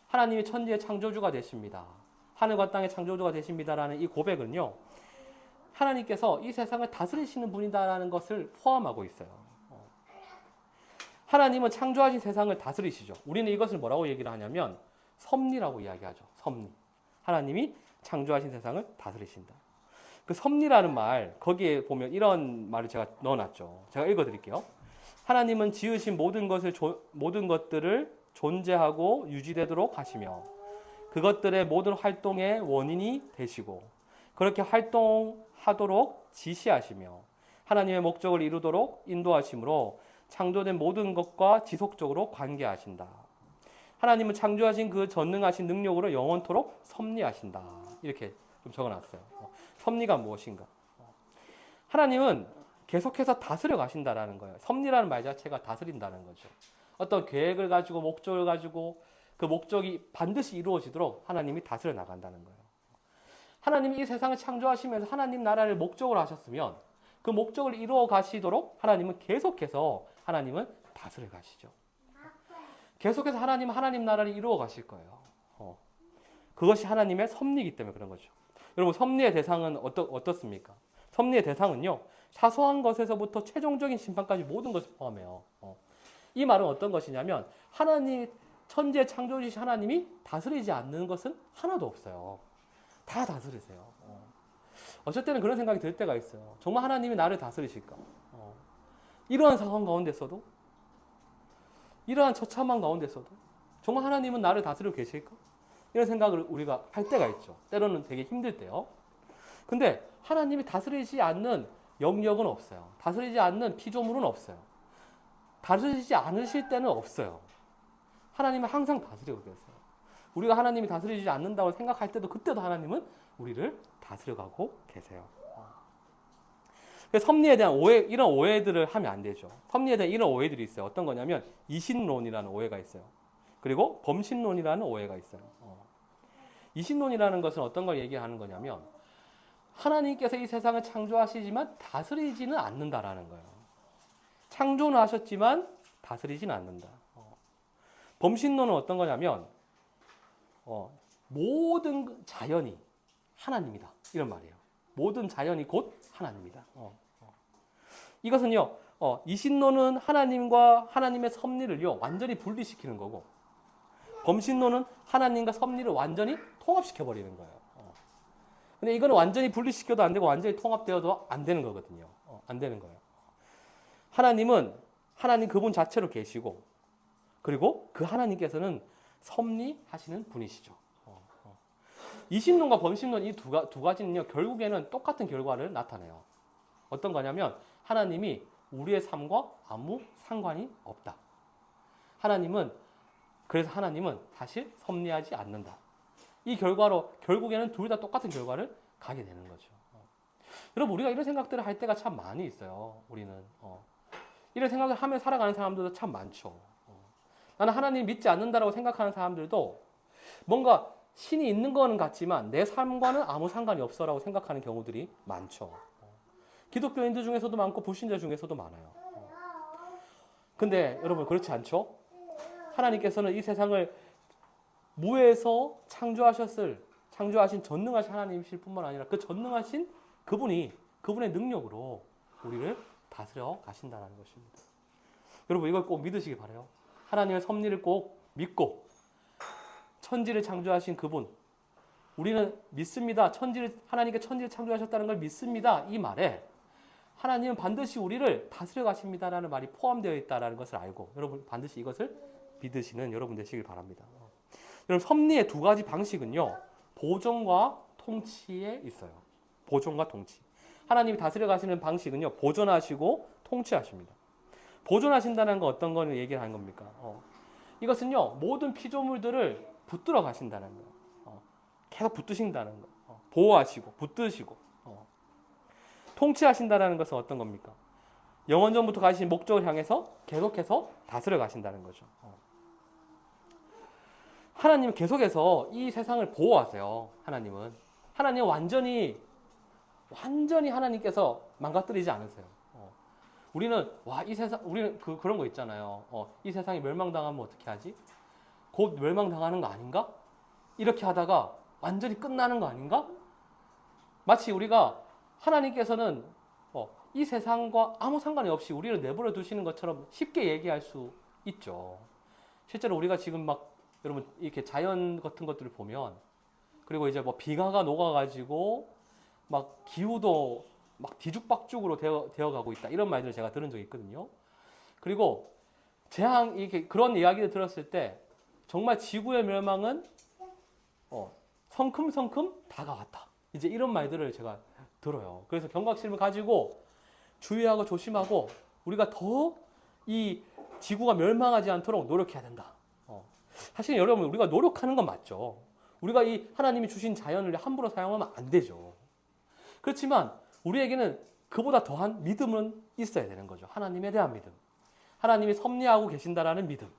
하나님이 천지의 창조주가 되십니다. 하늘과 땅의 창조주가 되십니다라는 이 고백은요, 하나님께서 이 세상을 다스리시는 분이다라는 것을 포함하고 있어요. 하나님은 창조하신 세상을 다스리시죠. 우리는 이것을 뭐라고 얘기를 하냐면 섭리라고 이야기하죠. 섭리. 하나님이 창조하신 세상을 다스리신다. 그 섭리라는 말, 거기에 보면 이런 말을 제가 넣어놨죠. 제가 읽어드릴게요. 하나님은 지으신 모든 것들을 존재하고 유지되도록 하시며 그것들의 모든 활동의 원인이 되시고 그렇게 활동하도록 지시하시며 하나님의 목적을 이루도록 인도하심으로 창조된 모든 것과 지속적으로 관계하신다. 하나님은 창조하신 그 전능하신 능력으로 영원토록 섭리하신다. 이렇게 좀 적어놨어요. 섭리가 무엇인가? 하나님은 계속해서 다스려 가신다라는 거예요. 섭리라는 말 자체가 다스린다는 거죠. 어떤 계획을 가지고 목적을 가지고 그 목적이 반드시 이루어지도록 하나님이 다스려 나간다는 거예요. 하나님이 이 세상을 창조하시면서 하나님 나라를 목적으로 하셨으면 그 목적을 이루어 가시도록 하나님은 계속해서 다스려 가시죠. 계속해서 하나님 나라를 이루어 가실 거예요. 그것이 하나님의 섭리이기 때문에 그런 거죠. 여러분, 섭리의 대상은 어떻습니까? 섭리의 대상은요, 사소한 것에서부터 최종적인 심판까지 모든 것을 포함해요. 이 말은 어떤 것이냐면 천지의 창조주신 하나님이 다스리지 않는 것은 하나도 없어요. 다 다스리세요. 어쩔 때는 그런 생각이 들 때가 있어요. 정말 하나님이 나를 다스리실까? 이러한 상황 가운데서도, 이러한 처참한 가운데서도 정말 하나님은 나를 다스리고 계실까? 이런 생각을 우리가 할 때가 있죠. 때로는 되게 힘들 때요. 근데 하나님이 다스리지 않는 영역은 없어요. 다스리지 않는 피조물은 없어요. 다스리지 않으실 때는 없어요. 하나님은 항상 다스리고 계세요. 우리가 하나님이 다스리지 않는다고 생각할 때도 그때도 하나님은 우리를 다스려가고 계세요. 섭리에 대한 이런 오해들을 하면 안 되죠. 섭리에 대한 이런 오해들이 있어요. 어떤 거냐면 이신론이라는 오해가 있어요. 그리고 범신론이라는 오해가 있어요. 이신론이라는 것은 어떤 걸 얘기하는 거냐면 하나님께서 이 세상을 창조하시지만 다스리지는 않는다라는 거예요. 창조는 하셨지만 다스리지는 않는다. 범신론은 어떤 거냐면 모든 자연이 하나님이다. 이런 말이에요. 모든 자연이 곧 하나님이다. 이것은요, 이신론은 하나님과 하나님의 섭리를요, 완전히 분리시키는 거고, 범신론은 하나님과 섭리를 완전히 통합시켜버리는 거예요. 근데 이거는 완전히 분리시켜도 안 되고, 완전히 통합되어도 안 되는 거거든요. 안 되는 거예요. 하나님은 하나님 그분 자체로 계시고, 그리고 그 하나님께서는 섭리하시는 분이시죠. 이신론과 범신론 이 두 가지는요, 결국에는 똑같은 결과를 나타내요. 어떤 거냐면 하나님이 우리의 삶과 아무 상관이 없다. 그래서 하나님은 사실 섭리하지 않는다. 이 결과로 결국에는 둘 다 똑같은 결과를 가게 되는 거죠. 여러분, 우리가 이런 생각들을 할 때가 참 많이 있어요. 우리는 이런 생각을 하며 살아가는 사람들도 참 많죠. 나는 하나님 믿지 않는다라고 생각하는 사람들도 뭔가 신이 있는 거는 같지만 내 삶과는 아무 상관이 없어라고 생각하는 경우들이 많죠. 기독교인들 중에서도 많고 불신자 중에서도 많아요. 근데 여러분, 그렇지 않죠? 하나님께서는 이 세상을 무에서 창조하신 전능하신 하나님이실 뿐만 아니라 그 전능하신 그분의 능력으로 우리를 다스려 가신다는 것입니다. 여러분 이걸 꼭 믿으시기 바라요. 하나님의 섭리를 꼭 믿고 천지를 창조하신 그분, 우리는 믿습니다. 하나님께 천지를 창조하셨다는 걸 믿습니다. 이 말에 하나님은 반드시 우리를 다스려 가십니다라는 말이 포함되어 있다는 것을 알고 여러분 반드시 이것을 믿으시는 여러분 되시길 바랍니다. 여러분 섭리의 두 가지 방식은요. 보존과 통치에 있어요. 보존과 통치. 하나님이 다스려 가시는 방식은요. 보존하시고 통치하십니다. 보존하신다는 건 어떤 거를 얘기를 하는 겁니까? 이것은요. 모든 피조물들을 붙들어 가신다는 거예요. 계속 붙드신다는 거. 보호하시고 붙드시고 통치하신다는 것은 어떤 겁니까? 영원전부터 가신 목적을 향해서 계속해서 다스려 가신다는 거죠. 하나님은 계속해서 이 세상을 보호하세요. 하나님은 완전히 하나님께서 망가뜨리지 않으세요. 우리는 이 세상 우리는 그런 거 있잖아요. 이 세상이 멸망당하면 어떻게 하지? 곧 멸망당하는 거 아닌가? 이렇게 하다가 완전히 끝나는 거 아닌가? 마치 우리가 하나님께서는 이 세상과 아무 상관이 없이 우리를 내버려 두시는 것처럼 쉽게 얘기할 수 있죠. 실제로 우리가 지금 막 여러분 이렇게 자연 같은 것들을 보면 그리고 이제 뭐 빙하가 녹아가지고 막 기후도 막 뒤죽박죽으로 되어가고 있다 이런 말들을 제가 들은 적이 있거든요. 그리고 이렇게 그런 이야기를 들었을 때 정말 지구의 멸망은 성큼성큼 다가왔다. 이제 이런 말들을 제가 들어요. 그래서 경각심을 가지고 주의하고 조심하고 우리가 더 이 지구가 멸망하지 않도록 노력해야 된다. 사실 여러분 우리가 노력하는 건 맞죠. 우리가 이 하나님이 주신 자연을 함부로 사용하면 안 되죠. 그렇지만 우리에게는 그보다 더한 믿음은 있어야 되는 거죠. 하나님에 대한 믿음. 하나님이 섭리하고 계신다라는 믿음.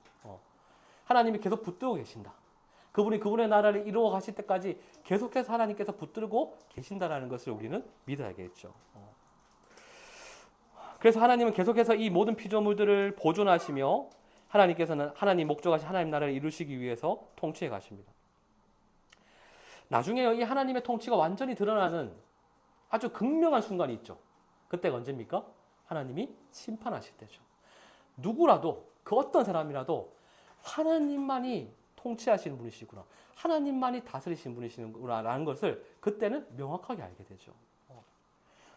하나님이 계속 붙들고 계신다. 그분이 그분의 나라를 이루어 가실 때까지 계속해서 하나님께서 붙들고 계신다라는 것을 우리는 믿어야겠죠. 그래서 하나님은 계속해서 이 모든 피조물들을 보존하시며 하나님께서는 하나님 목적하신 하나님 나라를 이루시기 위해서 통치해 가십니다. 나중에 이 하나님의 통치가 완전히 드러나는 아주 극명한 순간이 있죠. 그때가 언제입니까? 하나님이 심판하실 때죠. 누구라도 그 어떤 사람이라도 하나님만이 통치하시는 분이시구나. 하나님만이 다스리시는 분이시구나라는 것을 그때는 명확하게 알게 되죠.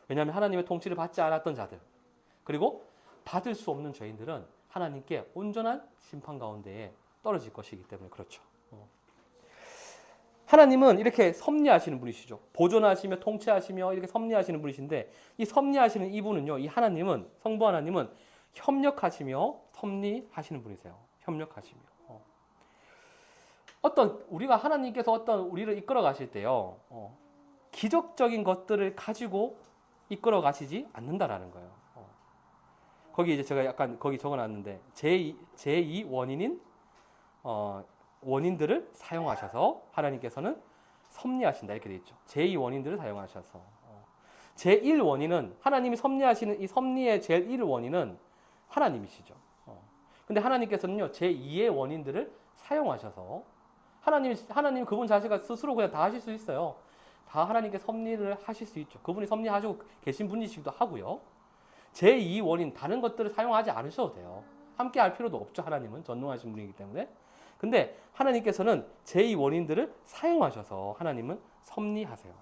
왜냐하면 하나님의 통치를 받지 않았던 자들 그리고 받을 수 없는 죄인들은 하나님께 온전한 심판 가운데에 떨어질 것이기 때문에 그렇죠. 하나님은 이렇게 섭리하시는 분이시죠. 보존하시며 통치하시며 이렇게 섭리하시는 분이신데 이 섭리하시는 이분은요. 이 하나님은 성부 하나님은 협력하시며 섭리하시는 분이세요. 협력하시며. 우리가 하나님께서 우리를 이끌어 가실 때요. 기적적인 것들을 가지고 이끌어 가시지 않는다라는 거예요. 거기 이제 제가 약간 거기 적어놨는데 제2 원인인 원인들을 사용하셔서 하나님께서는 섭리하신다 이렇게 돼 있죠. 제2 원인들을 사용하셔서 제1 원인은 하나님이 섭리하시는 이 섭리의 제1 원인은 하나님이시죠. 근데 하나님께서는요 제2의 원인들을 사용하셔서 하나님 그분 자체가 스스로 그냥 다 하실 수 있어요. 다 하나님께 섭리를 하실 수 있죠. 그분이 섭리하시고 계신 분이시기도 하고요. 제2 원인 다른 것들을 사용하지 않으셔도 돼요. 함께 할 필요도 없죠. 하나님은 전능하신 분이기 때문에. 근데 하나님께서는 제2 원인들을 사용하셔서 하나님은 섭리하세요.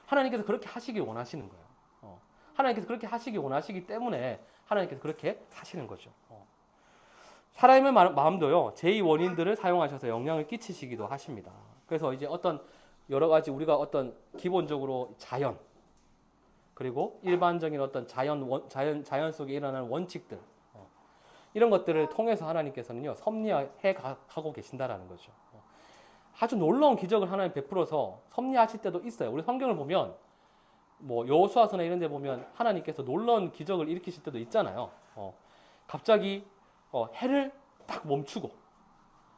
하나님께서 그렇게 하시기 원하시는 거예요. 하나님께서 그렇게 하시기 원하시기 때문에 하나님께서 그렇게 하시는 거죠. 사람의 마음도요. 제2 원인들을 사용하셔서 영향을 끼치시기도 하십니다. 그래서 이제 여러 가지 우리가 기본적으로 자연 그리고 일반적인 자연 속에 일어나는 원칙들 이런 것들을 통해서 하나님께서는요 섭리해 가고 계신다라는 거죠. 아주 놀라운 기적을 하나님 베풀어서 섭리하실 때도 있어요. 우리 성경을 보면 뭐 여호수아서나 이런 데 보면 하나님께서 놀라운 기적을 일으키실 때도 있잖아요. 갑자기 해를 딱 멈추고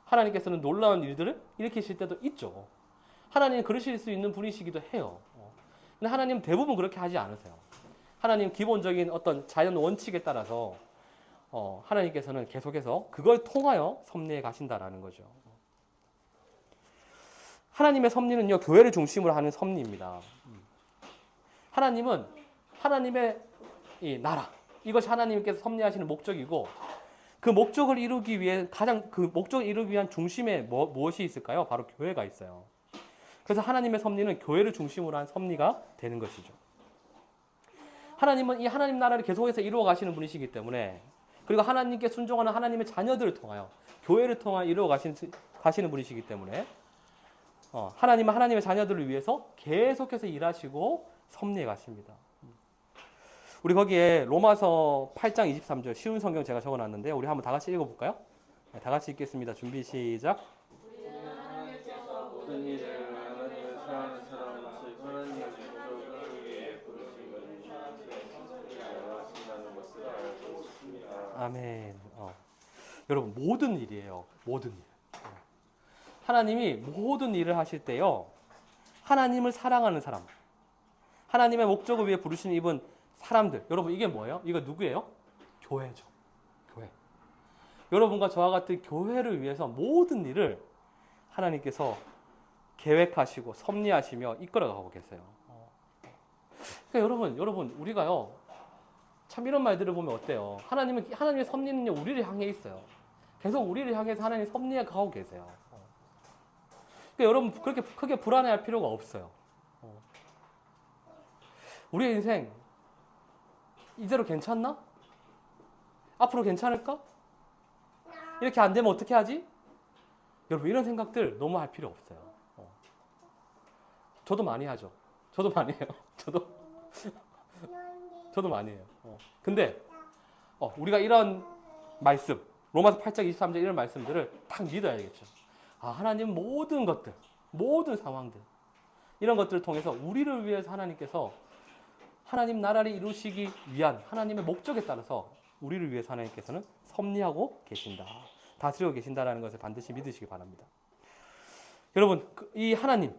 하나님께서는 놀라운 일들을 일으키실 때도 있죠. 하나님은 그러실 수 있는 분이시기도 해요. 근데 하나님은 대부분 그렇게 하지 않으세요. 하나님 기본적인 어떤 자연 원칙에 따라서 하나님께서는 계속해서 그걸 통하여 섭리해 가신다라는 거죠. 하나님의 섭리는요, 교회를 중심으로 하는 섭리입니다. 하나님은 하나님의 이 나라, 이것이 하나님께서 섭리하시는 목적이고, 그 목적을 이루기 위해 그 목적을 이루기 위한 중심에 무엇이 있을까요? 바로 교회가 있어요. 그래서 하나님의 섭리는 교회를 중심으로 한 섭리가 되는 것이죠. 하나님은 이 하나님 나라를 계속해서 이루어 가시는 분이시기 때문에, 그리고 하나님께 순종하는 하나님의 자녀들을 통하여 교회를 통하여 이루어 가시는 분이시기 때문에 하나님은 하나님의 자녀들을 위해서 계속해서 일하시고 섭리해 가십니다. 우리 거기에 로마서 8장 23절 쉬운 성경 제가 적어놨는데 우리 한번 다 같이 읽어볼까요? 네, 다 같이 읽겠습니다. 준비 시작. 모든 일을 하나님을 사랑하는 사람으로서 하나님의 목적을 위해 부르심을 하신다는 것을 알고 있습니다. 아멘. 여러분 모든 일이에요. 모든 일. 하나님이 모든 일을 하실 때요, 하나님을 사랑하는 사람, 하나님의 목적을 위해 부르신 이분 사람들, 여러분 이게 뭐예요? 이거 누구예요? 교회죠. 교회. 여러분과 저와 같은 교회를 위해서 모든 일을 하나님께서 계획하시고 섭리하시며 이끌어가고 계세요. 그러니까 여러분 우리가요, 참 이런 말들을 보면 어때요? 하나님의 섭리는요 우리를 향해 있어요. 계속 우리를 향해서 하나님 섭리해 가고 계세요. 그러니까 여러분 그렇게 크게 불안해할 필요가 없어요. 우리의 인생 이대로 괜찮나? 앞으로 괜찮을까? 이렇게 안 되면 어떻게 하지? 여러분 이런 생각들 너무 할 필요 없어요. 저도 많이 하죠. 저도 많이 해요. 저도 많이 해요. 근데 우리가 이런 말씀, 로마서 8장 23절 이런 말씀들을 딱 믿어야겠죠. 하나님 모든 것들, 모든 상황들, 이런 것들을 통해서 우리를 위해서 하나님께서 하나님 나라를 이루시기 위한 하나님의 목적에 따라서 우리를 위해서 하나님께서는 섭리하고 계신다, 다스리고 계신다라는 것을 반드시 믿으시기 바랍니다. 여러분 이 하나님,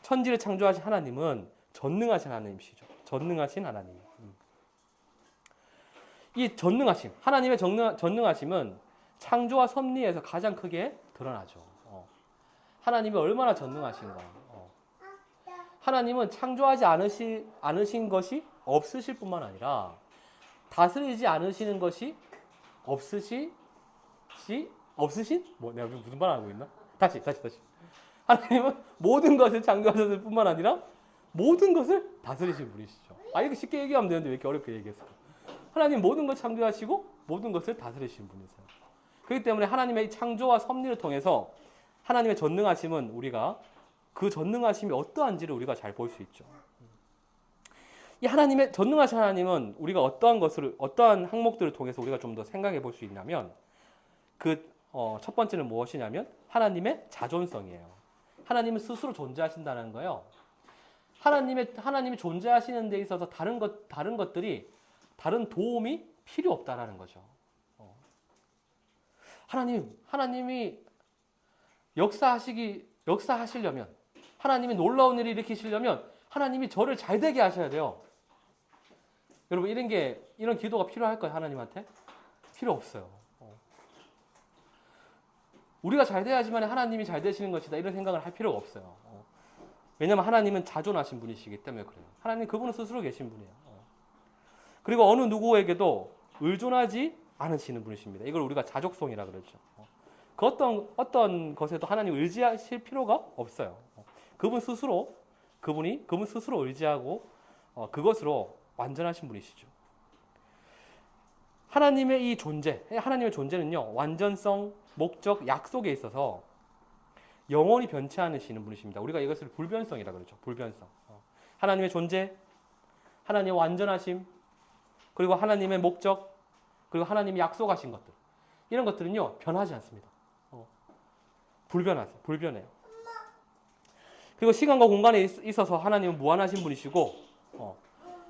천지를 창조하신 하나님은 전능하신 하나님이시죠. 전능하신 하나님. 이 전능하심, 하나님의 전능하심은 창조와 섭리에서 가장 크게 드러나죠. 하나님이 얼마나 전능하신가. 하나님은 창조하지 않으신 것이 없으실 뿐만 아니라 다스리지 않으시는 것이 없으신? 내가 무슨 말 하고 있나? 다시. 하나님은 모든 것을 창조하셨을 뿐만 아니라 모든 것을 다스리신 분이시죠. 이렇게 쉽게 얘기하면 되는데 왜 이렇게 어렵게 얘기했어요? 하나님 모든 것 창조하시고 모든 것을 다스리신 분이세요. 그렇기 때문에 하나님의 창조와 섭리를 통해서 하나님의 전능하심은 우리가 그 전능하심이 어떠한지를 우리가 잘 볼 수 있죠. 이 하나님의 전능하신 하나님은 우리가 어떠한 항목들을 통해서 우리가 좀 더 생각해 볼 수 있냐면 첫 번째는 무엇이냐면 하나님의 자존성이에요. 하나님은 스스로 존재하신다는 거예요. 하나님이 존재하시는 데 있어서 다른 것들이 다른 도움이 필요 없다라는 거죠. 하나님이 역사하시려면, 하나님이 놀라운 일을 일으키시려면 하나님이 저를 잘 되게 하셔야 돼요. 여러분 이런 기도가 필요할까요? 하나님한테? 필요 없어요. 우리가 잘 돼야지만 하나님이 잘 되시는 것이다 이런 생각을 할 필요가 없어요. 왜냐하면 하나님은 자존하신 분이시기 때문에 그래요. 하나님 그분은 스스로 계신 분이에요. 그리고 어느 누구에게도 의존하지 않으시는 분이십니다. 이걸 우리가 자족성이라 그러죠. 그 어떤 것에도 하나님 의지하실 필요가 없어요. 그분 스스로 의지하고 그것으로 완전하신 분이시죠. 하나님의 존재는요, 완전성, 목적, 약속에 있어서 영원히 변치 않으시는 분이십니다. 우리가 이것을 불변성이라 그러죠. 불변성. 하나님의 존재, 하나님의 완전하심, 그리고 하나님의 목적, 그리고 하나님이 약속하신 것들, 이런 것들은요 변하지 않습니다. 불변해요. 그리고 시간과 공간에 있어서 하나님은 무한하신 분이시고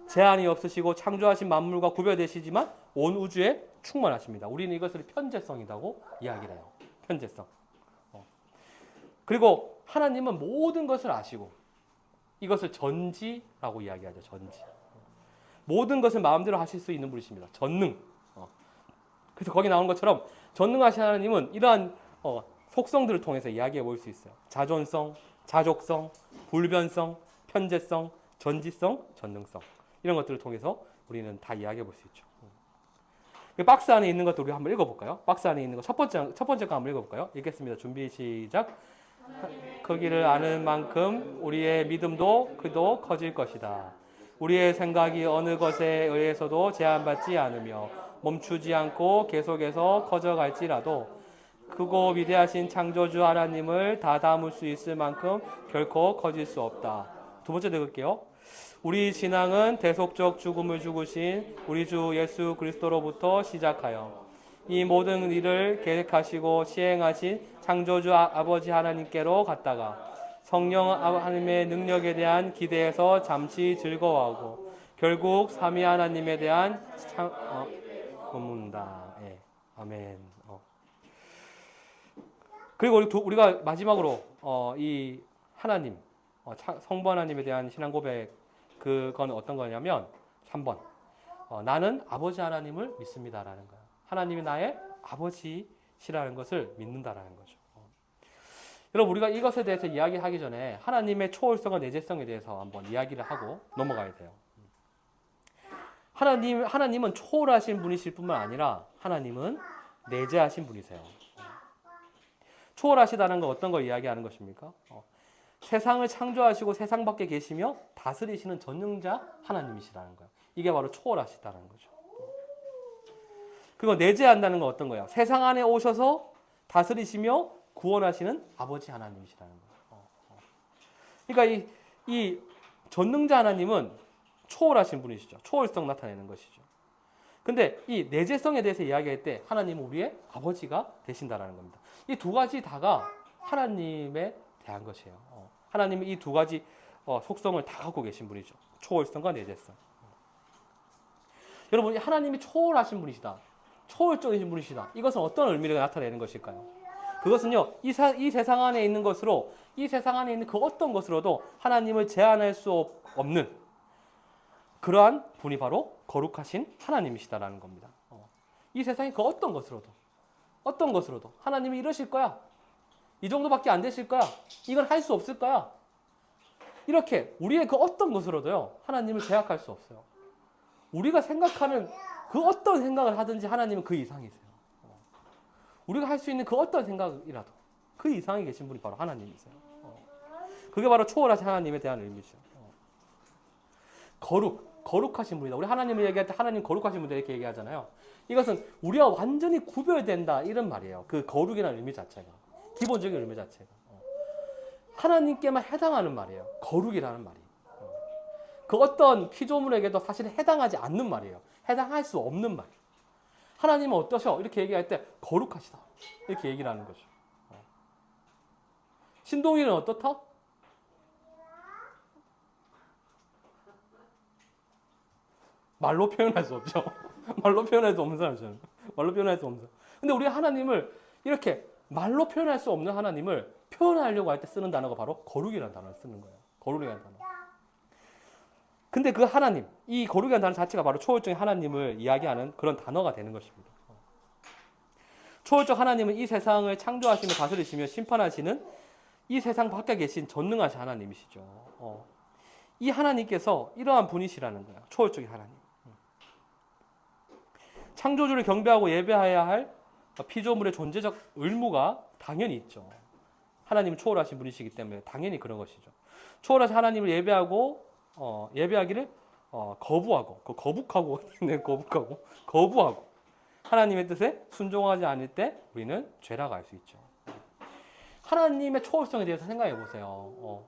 제한이 없으시고 창조하신 만물과 구별되시지만 온 우주에 충만하십니다. 우리는 이것을 편재성이라고 이야기를 해요. 편재성. 그리고 하나님은 모든 것을 아시고 이것을 전지라고 이야기하죠. 전지. 모든 것을 마음대로 하실 수 있는 분이십니다. 전능. 그래서 거기 나온 것처럼 전능하신 하나님은 이러한 속성들을 통해서 이야기해 볼 수 있어요. 자존성, 자족성, 불변성, 편재성, 전지성, 전능성. 이런 것들을 통해서 우리는 다 이야기해 볼 수 있죠. 박스 안에 있는 것도 우리 한번 읽어볼까요? 박스 안에 있는 거 첫 번째 거 한번 읽어볼까요? 읽겠습니다. 준비 시작. 크기를 아는 만큼 우리의 믿음도 그도 커질 것이다. 우리의 생각이 어느 것에 의해서도 제한받지 않으며 멈추지 않고 계속해서 커져갈지라도 크고 위대하신 창조주 하나님을 다 담을 수 있을 만큼 결코 커질 수 없다. 두 번째 읽을게요. 우리 신앙은 대속적 죽음을 죽으신 우리 주 예수 그리스도로부터 시작하여 이 모든 일을 계획하시고 시행하신 창조주 아버지 하나님께로 갔다가 성령 하나님의 능력에 대한 기대에서 잠시 즐거워하고 결국 삼위 하나님에 대한 고문다. 예. 아멘. 그리고 우리가 마지막으로 이 하나님, 성부 하나님에 대한 신앙 고백, 그건 어떤 거냐면 3번. 나는 아버지 하나님을 믿습니다라는 거예요. 하나님이 나의 아버지시라는 것을 믿는다라는 거죠. 여러분, 우리가 이것에 대해서 이야기하기 전에 하나님의 초월성과 내재성에 대해서 한번 이야기를 하고 넘어가야 돼요. 하나님은 초월하신 분이실 뿐만 아니라 하나님은 내재하신 분이세요. 초월하시다는 건 어떤 걸 이야기하는 것입니까? 세상을 창조하시고 세상 밖에 계시며 다스리시는 전능자 하나님이시라는 거예요. 이게 바로 초월하시다는 거죠. 그리고 내재한다는 건 어떤 거예요? 세상 안에 오셔서 다스리시며 구원하시는 아버지 하나님이시라는 거예요. 그러니까 이 전능자 하나님은 초월하신 분이시죠. 초월성 나타내는 것이죠. 근데 이 내재성에 대해서 이야기할 때 하나님은 우리의 아버지가 되신다라는 겁니다. 이 두 가지 다가 하나님에 대한 것이에요. 하나님은 이 두 가지 속성을 다 갖고 계신 분이죠. 초월성과 내재성. 여러분, 하나님이 초월하신 분이시다. 초월적이신 분이시다. 이것은 어떤 의미를 나타내는 것일까요? 그것은요, 이 세상 안에 있는 것으로, 이 세상 안에 있는 그 어떤 것으로도 하나님을 제한할 수 없는 그러한 분이 바로 거룩하신 하나님이시다라는 겁니다. 이 세상의 그 어떤 것으로도 하나님이 이러실 거야. 이 정도밖에 안 되실 거야. 이건 할 수 없을 거야. 이렇게 우리의 그 어떤 것으로도요, 하나님을 제약할 수 없어요. 우리가 생각하는 그 어떤 생각을 하든지 하나님은 그 이상이세요. 우리가 할 수 있는 그 어떤 생각이라도 그 이상에 계신 분이 바로 하나님이세요. 그게 바로 초월하신 하나님에 대한 의미죠. 거룩하신 분이다. 우리 하나님을 얘기할 때 하나님 거룩하신 분들 이렇게 얘기하잖아요. 이것은 우리와 완전히 구별된다 이런 말이에요. 그 거룩이라는 의미 자체가. 기본적인 의미 자체가. 하나님께만 해당하는 말이에요. 거룩이라는 말이. 그 어떤 피조물에게도 사실 해당하지 않는 말이에요. 해당할 수 없는 말. 하나님은 어떠셔? 이렇게 얘기할 때 거룩하시다. 이렇게 얘기를 하는 거죠. 신동이는 어떻다? 말로 표현할 수 없죠. 말로 표현할 수 없는 사람이잖아요. 말로 표현할 수 없는 사람. 근데 우리 하나님을 이렇게 말로 표현할 수 없는 하나님을 표현하려고 할 때 쓰는 단어가 바로 거룩이라는 단어를 쓰는 거예요. 거룩이라는 단어. 근데 그 하나님, 이 거룩이라는 단어 자체가 바로 초월적인 하나님을 이야기하는 그런 단어가 되는 것입니다. 초월적 하나님은 이 세상을 창조하시며 다스리시며 심판하시는 이 세상 밖에 계신 전능하신 하나님이시죠. 이 하나님께서 이러한 분이시라는 거예요. 초월적인 하나님. 창조주를 경배하고 예배해야 할 피조물의 존재적 의무가 당연히 있죠. 하나님은 초월하신 분이시기 때문에 당연히 그런 것이죠. 초월하신 하나님을 예배하기를 거부하고 거부하고 하나님의 뜻에 순종하지 않을 때 우리는 죄라고 할 수 있죠. 하나님의 초월성에 대해서 생각해 보세요.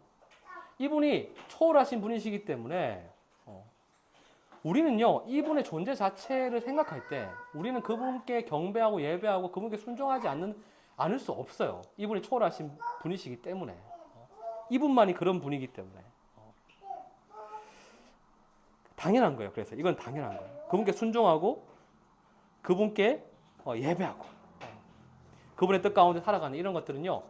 이분이 초월하신 분이시기 때문에 우리는요, 이분의 존재 자체를 생각할 때 우리는 그분께 경배하고 예배하고 그분께 순종하지 않을 수 없어요. 이분이 초월하신 분이시기 때문에. 이분만이 그런 분이기 때문에. 당연한 거예요. 그래서 이건 당연한 거예요. 그분께 순종하고 그분께 예배하고 그분의 뜻 가운데 살아가는 이런 것들은요,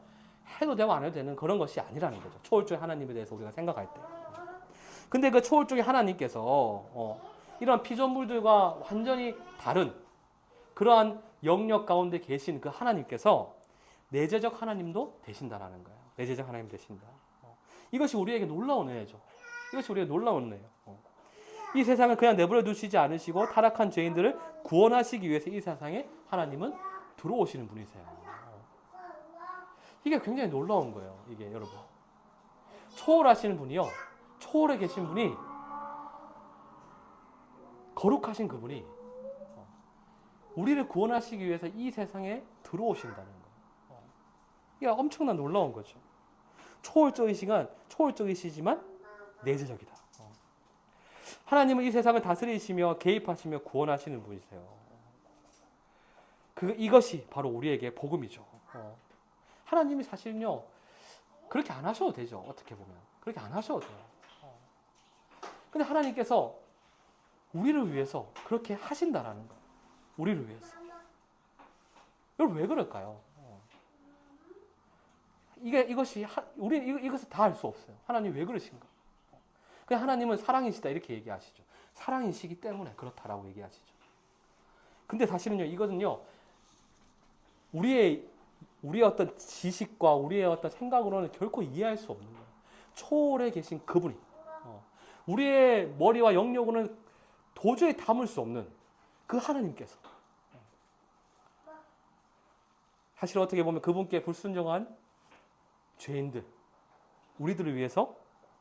해도 되고 안 해도 되는 그런 것이 아니라는 거죠. 초월적인 하나님에 대해서 우리가 생각할 때. 근데 그 초월적인 하나님께서 이런 피조물들과 완전히 다른 그러한 영역 가운데 계신 그 하나님께서 내재적 하나님도 되신다라는 거예요. 내재적 하나님 되신다. 이것이 우리에게 놀라운 은혜죠. 이것이 우리에게 놀라운 은혜예요. 이 세상을 그냥 내버려 두시지 않으시고 타락한 죄인들을 구원하시기 위해서 이 세상에 하나님은 들어오시는 분이세요. 이게 굉장히 놀라운 거예요. 이게 여러분. 초월하시는 분이요. 초월에 계신 분이 거룩하신 그분이 우리를 구원하시기 위해서 이 세상에 들어오신다는 거예요. 이게 엄청난 놀라운 거죠. 초월적이시지만 내재적이다. 하나님은 이 세상을 다스리시며 개입하시며 구원하시는 분이세요. 이것이 바로 우리에게 복음이죠. 하나님이 사실은요, 그렇게 안 하셔도 되죠. 어떻게 보면. 그렇게 안 하셔도 돼요. 근데 하나님께서 우리를 위해서 그렇게 하신다라는 거예요. 우리를 위해서. 여러분, 왜 그럴까요? 이것을 다 알 수 없어요. 하나님 왜 그러신가? 그냥 하나님은 사랑이시다 이렇게 얘기하시죠. 사랑이시기 때문에 그렇다라고 얘기하시죠. 근데 사실은요, 이거는요, 우리의 어떤 지식과 우리의 어떤 생각으로는 결코 이해할 수 없는 거예요. 초월에 계신 그분이, 우리의 머리와 영역으로는 도저히 담을 수 없는 그 하나님께서, 사실 어떻게 보면 그분께 불순종한 죄인들, 우리들을 위해서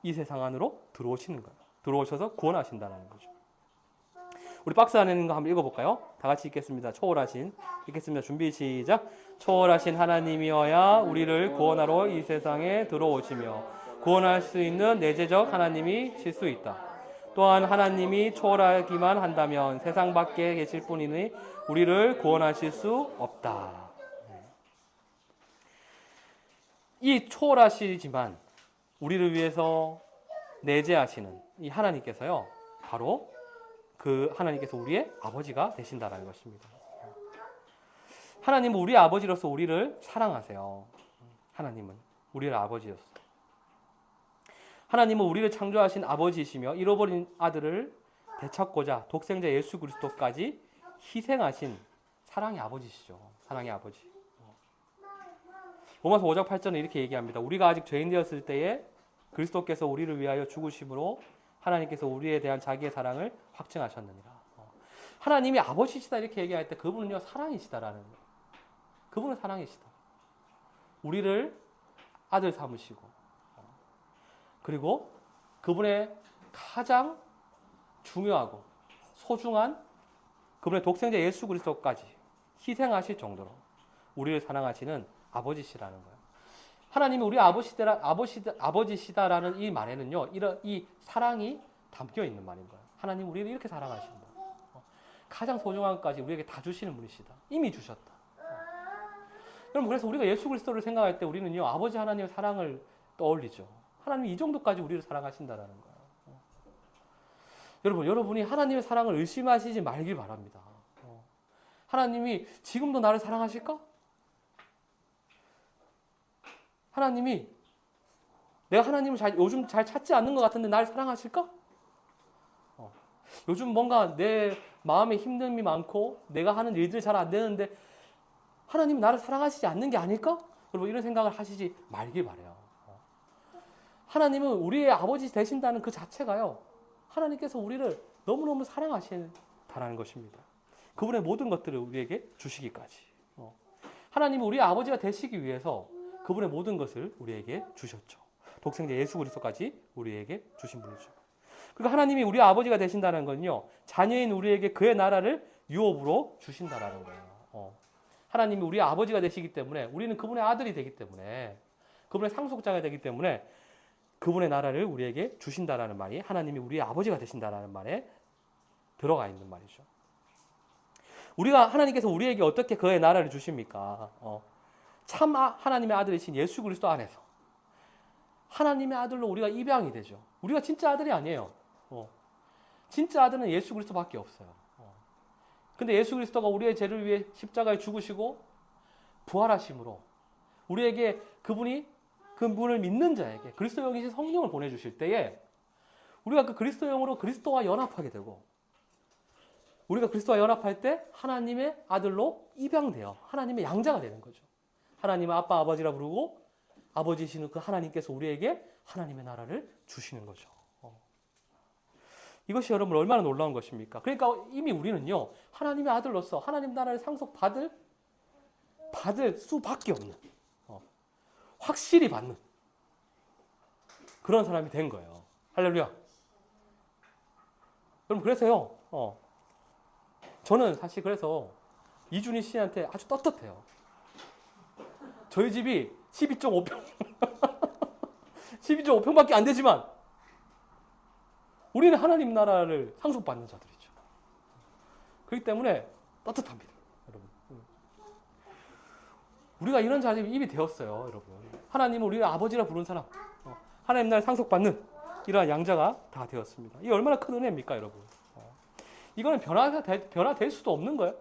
이 세상 안으로 들어오시는 거예요. 들어오셔서 구원하신다는 거죠. 우리 박스 안에 있는 거 한번 읽어볼까요? 다 같이 읽겠습니다. 초월하신. 읽겠습니다. 준비 시작. 초월하신 하나님이어야 우리를 구원하러 이 세상에 들어오시며 구원할 수 있는 내재적 하나님이실 수 있다. 또한 하나님이 초월하기만 한다면 세상 밖에 계실 분이니 우리를 구원하실 수 없다. 이 초월하시지만 우리를 위해서 내재하시는 이 하나님께서요, 바로 그 하나님께서 우리의 아버지가 되신다라는 것입니다. 하나님은 우리의 아버지로서 우리를 사랑하세요. 하나님은 우리의 아버지였어요. 하나님은 우리를 창조하신 아버지이시며 잃어버린 아들을 되찾고자 독생자 예수 그리스도까지 희생하신 사랑의 아버지시죠. 사랑의 아버지. 로마서 5장 8절은 이렇게 얘기합니다. 우리가 아직 죄인 되었을 때에 그리스도께서 우리를 위하여 죽으심으로 하나님께서 우리에 대한 자기의 사랑을 확증하셨느니라. 하나님이 아버지시다 이렇게 얘기할 때 그분은요, 사랑이시다라는 거예요. 그분은 사랑이시다. 우리를 아들 삼으시고, 그리고 그분의 가장 중요하고 소중한 그분의 독생자 예수 그리스도까지 희생하실 정도로 우리를 사랑하시는 아버지시라는 거예요. 하나님이 우리 아버지시다라는 이 말에는요, 이 사랑이 담겨 있는 말인 거예요. 하나님 우리를 이렇게 사랑하신다. 가장 소중한 것까지 우리에게 다 주시는 분이시다. 이미 주셨다. 여러분, 그래서 우리가 예수 그리스도를 생각할 때 우리는요, 아버지 하나님의 사랑을 떠올리죠. 하나님이 이 정도까지 우리를 사랑하신다라는 거예요. 여러분이 하나님의 사랑을 의심하시지 말길 바랍니다. 하나님이 지금도 나를 사랑하실까? 하나님이 내가 하나님을 요즘 잘 찾지 않는 것 같은데 나를 사랑하실까? 요즘 뭔가 내 마음에 힘듦이 많고 내가 하는 일들이 잘 안 되는데 하나님이 나를 사랑하시지 않는 게 아닐까? 여러분, 이런 생각을 하시지 말길 바래요. 하나님은 우리의 아버지 되신다는 그 자체가요, 하나님께서 우리를 너무너무 사랑하신다는 것입니다. 그분의 모든 것들을 우리에게 주시기까지. 하나님은 우리의 아버지가 되시기 위해서 그분의 모든 것을 우리에게 주셨죠. 독생자 예수 그리스도까지 우리에게 주신 분이죠. 그러니까 하나님이 우리 아버지가 되신다는 건요, 자녀인 우리에게 그의 나라를 유업으로 주신다라는 거예요. 하나님이 우리 아버지가 되시기 때문에 우리는 그분의 아들이 되기 때문에 그분의 상속자가 되기 때문에 그분의 나라를 우리에게 주신다라는 말이 하나님이 우리의 아버지가 되신다라는 말에 들어가 있는 말이죠. 하나님께서 우리에게 어떻게 그의 나라를 주십니까? 참 하나님의 아들이신 예수 그리스도 안에서 하나님의 아들로 우리가 입양이 되죠. 우리가 진짜 아들이 아니에요. 진짜 아들은 예수 그리스도밖에 없어요. 근데 예수 그리스도가 우리의 죄를 위해 십자가에 죽으시고 부활하심으로 우리에게 그분을 믿는 자에게 그리스도 영이신 성령을 보내주실 때에 우리가 그 그리스도 영으로 그리스도와 연합하게 되고, 우리가 그리스도와 연합할 때 하나님의 아들로 입양되어 하나님의 양자가 되는 거죠. 하나님을 아빠 아버지라 부르고 아버지시는 그 하나님께서 우리에게 하나님의 나라를 주시는 거죠. 이것이 여러분 얼마나 놀라운 것입니까? 그러니까 이미 우리는요 하나님의 아들로서 하나님 나라를 상속받을 수밖에 없는 확실히 받는 그런 사람이 된 거예요. 할렐루야. 여러분 그래서요 저는 사실 그래서 이준희 씨한테 아주 떳떳해요. 저희 집이 12.5평 12.5평밖에 안 되지만 우리는 하나님 나라를 상속받는 자들이죠. 그렇기 때문에 떳떳합니다. 여러분. 우리가 이런 자리에 이미 되었어요. 여러분. 하나님은 우리를 아버지라 부르는 사람, 하나님 나라를 상속받는 이러한 양자가 다 되었습니다. 이게 얼마나 큰 은혜입니까 여러분. 이거는 변화될 수도 없는 거예요.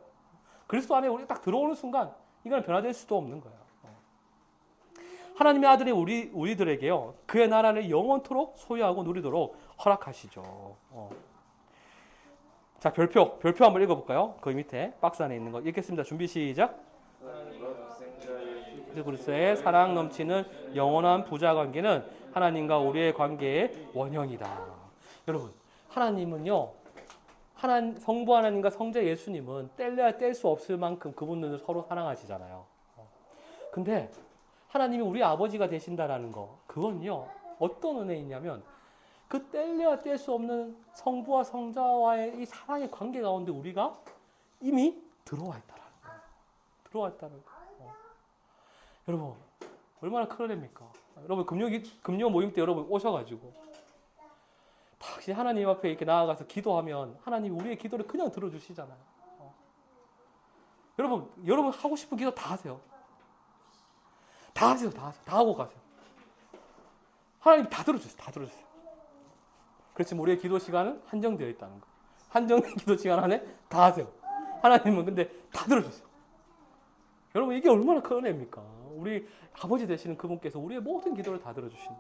그리스도 안에 우리 딱 들어오는 순간 이거는 변화될 수도 없는 거예요. 하나님의 아들이 우리들에게요 그의 나라를 영원토록 소유하고 누리도록 허락하시죠. 자 별표 한번 읽어볼까요? 거기 밑에 박스 안에 있는 거 읽겠습니다. 준비 시작. 예수 그리스도의 사랑 넘치는 영원한 부자 관계는 하나님과 우리의 관계의 원형이다. 여러분 하나님은요 성부 하나님과 성자 예수님은 뗄래야 뗄 수 없을 만큼 그분들은 서로 사랑하시잖아요. 근데 하나님이 우리 아버지가 되신다라는 거 그건요 어떤 은혜이냐면 그 뗄래야 뗄 수 없는 성부와 성자와의 이 사랑의 관계 가운데 우리가 이미 들어와 있다라는 거예요. 들어와 있다는 거예요. 여러분 얼마나 큰 은혜입니까? 여러분 금요 모임 때 여러분 오셔가지고 다시 하나님 앞에 이렇게 나아가서 기도하면 하나님이 우리의 기도를 그냥 들어주시잖아요. 여러분 하고 싶은 기도 다 하세요. 다 하세요. 다 하고 가세요. 하나님 다 들어주세요. 그렇지만 우리의 기도 시간은 한정되어 있다는 거. 한정된 기도 시간 안에 다 하세요. 하나님은 근데 다 들어주세요. 여러분 이게 얼마나 큰 은혜입니까? 우리 아버지 되시는 그분께서 우리의 모든 기도를 다 들어주신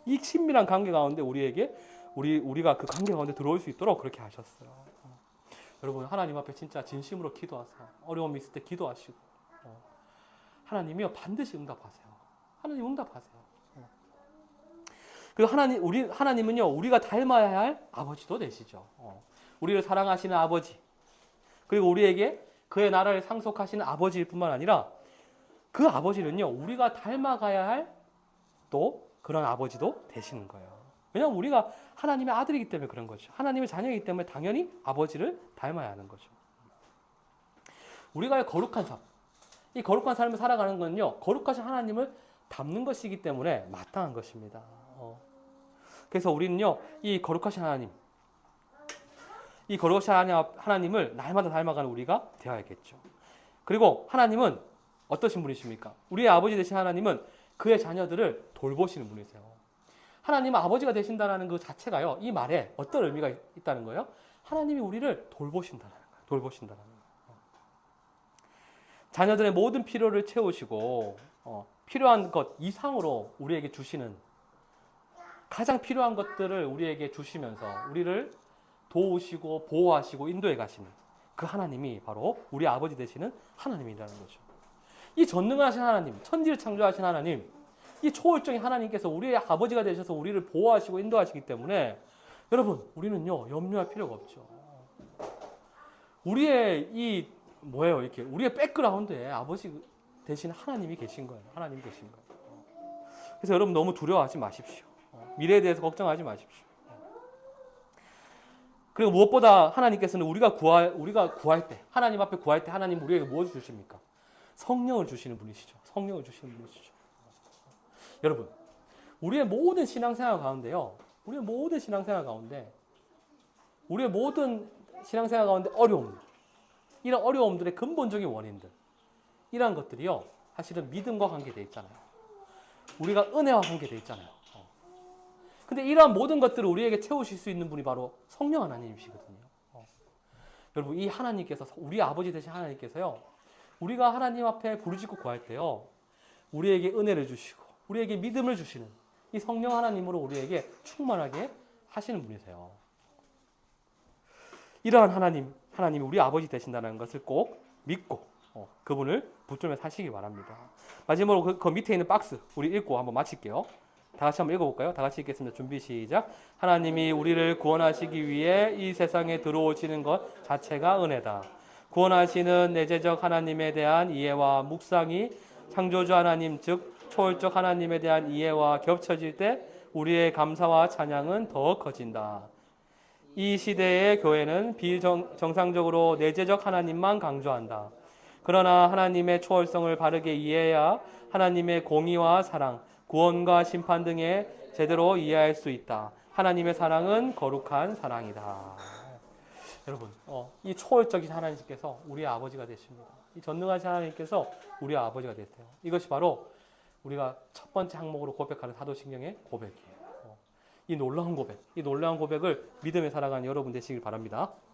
이 친밀한 관계 가운데 우리가 그 관계 가운데 들어올 수 있도록 그렇게 하셨어요. 여러분 하나님 앞에 진짜 진심으로 기도하세요. 어려움이 있을 때 기도하시고 하나님이요 반드시 응답하세요. 하나님 응답하세요. 그리고 하나님은요 우리가 닮아야 할 아버지도 되시죠. 우리를 사랑하시는 아버지 그리고 우리에게 그의 나라를 상속하시는 아버지일 뿐만 아니라 그 아버지는요 우리가 닮아가야 할 또 그런 아버지도 되시는 거예요. 왜냐하면 우리가 하나님의 아들이기 때문에 그런 거죠. 하나님의 자녀이기 때문에 당연히 아버지를 닮아야 하는 거죠. 우리가 거룩한 삶, 이 거룩한 삶을 살아가는 건요 거룩하신 하나님을 닮는 것이기 때문에 마땅한 것입니다. 그래서 우리는요 이 거룩하신 하나님을 날마다 닮아가는 우리가 되어야겠죠. 그리고 하나님은 어떠신 분이십니까? 우리의 아버지 되신 하나님은 그의 자녀들을 돌보시는 분이세요. 하나님은 아버지가 되신다는 그 자체가요 이 말에 어떤 의미가 있다는 거예요? 하나님이 우리를 돌보신다는 거예요. 자녀들의 모든 필요를 채우시고 필요한 것 이상으로 우리에게 주시는 가장 필요한 것들을 우리에게 주시면서 우리를 도우시고 보호하시고 인도해 가시는 그 하나님이 바로 우리 아버지 되시는 하나님이라는 거죠. 이 전능하신 하나님, 천지를 창조하신 하나님, 이 초월적인 하나님께서 우리의 아버지가 되셔서 우리를 보호하시고 인도하시기 때문에 여러분 우리는요 염려할 필요가 없죠. 우리의 우리의 백그라운드에 아버지 대신 하나님이 계신 거예요. 하나님이 계신 거예요. 그래서 여러분 너무 두려워하지 마십시오. 미래에 대해서 걱정하지 마십시오. 그리고 무엇보다 하나님께서는 우리가 구할 때, 하나님 앞에 구할 때 하나님 우리에게 무엇을 주십니까? 성령을 주시는 분이시죠. 성령을 주시는 분이시죠. 여러분, 우리의 모든 신앙생활 가운데 이런 어려움들의 근본적인 원인들, 이러한 것들이요, 사실은 믿음과 관계되어 있잖아요. 우리가 은혜와 관계되어 있잖아요. 근데 이러한 모든 것들을 우리에게 채우실 수 있는 분이 바로 성령 하나님이시거든요. 여러분, 이 하나님께서, 우리 아버지 되신 하나님께서요, 우리가 하나님 앞에 부르짖고 구할 때요, 우리에게 은혜를 주시고, 우리에게 믿음을 주시는 이 성령 하나님으로 우리에게 충만하게 하시는 분이세요. 이러한 하나님이 우리 아버지 되신다는 것을 꼭 믿고 그분을 붙들며 사시기 바랍니다. 마지막으로 그 밑에 있는 박스 우리 읽고 한번 마칠게요. 다 같이 한번 읽어볼까요? 다 같이 읽겠습니다. 준비 시작. 하나님이 우리를 구원하시기 위해 이 세상에 들어오시는 것 자체가 은혜다. 구원하시는 내재적 하나님에 대한 이해와 묵상이 창조주 하나님 즉 초월적 하나님에 대한 이해와 겹쳐질 때 우리의 감사와 찬양은 더 커진다. 이 시대의 교회는 비정상적으로 내재적 하나님만 강조한다. 그러나 하나님의 초월성을 바르게 이해해야 하나님의 공의와 사랑, 구원과 심판 등에 제대로 이해할 수 있다. 하나님의 사랑은 거룩한 사랑이다. 여러분, 이 초월적인 하나님께서 우리의 아버지가 되십니다. 이 전능하신 하나님께서 우리의 아버지가 되세요. 이것이 바로 우리가 첫 번째 항목으로 고백하는 사도신경의 고백이에요. 이 놀라운 고백, 이 놀라운 고백을 믿음에 살아가는 여러분 되시길 바랍니다.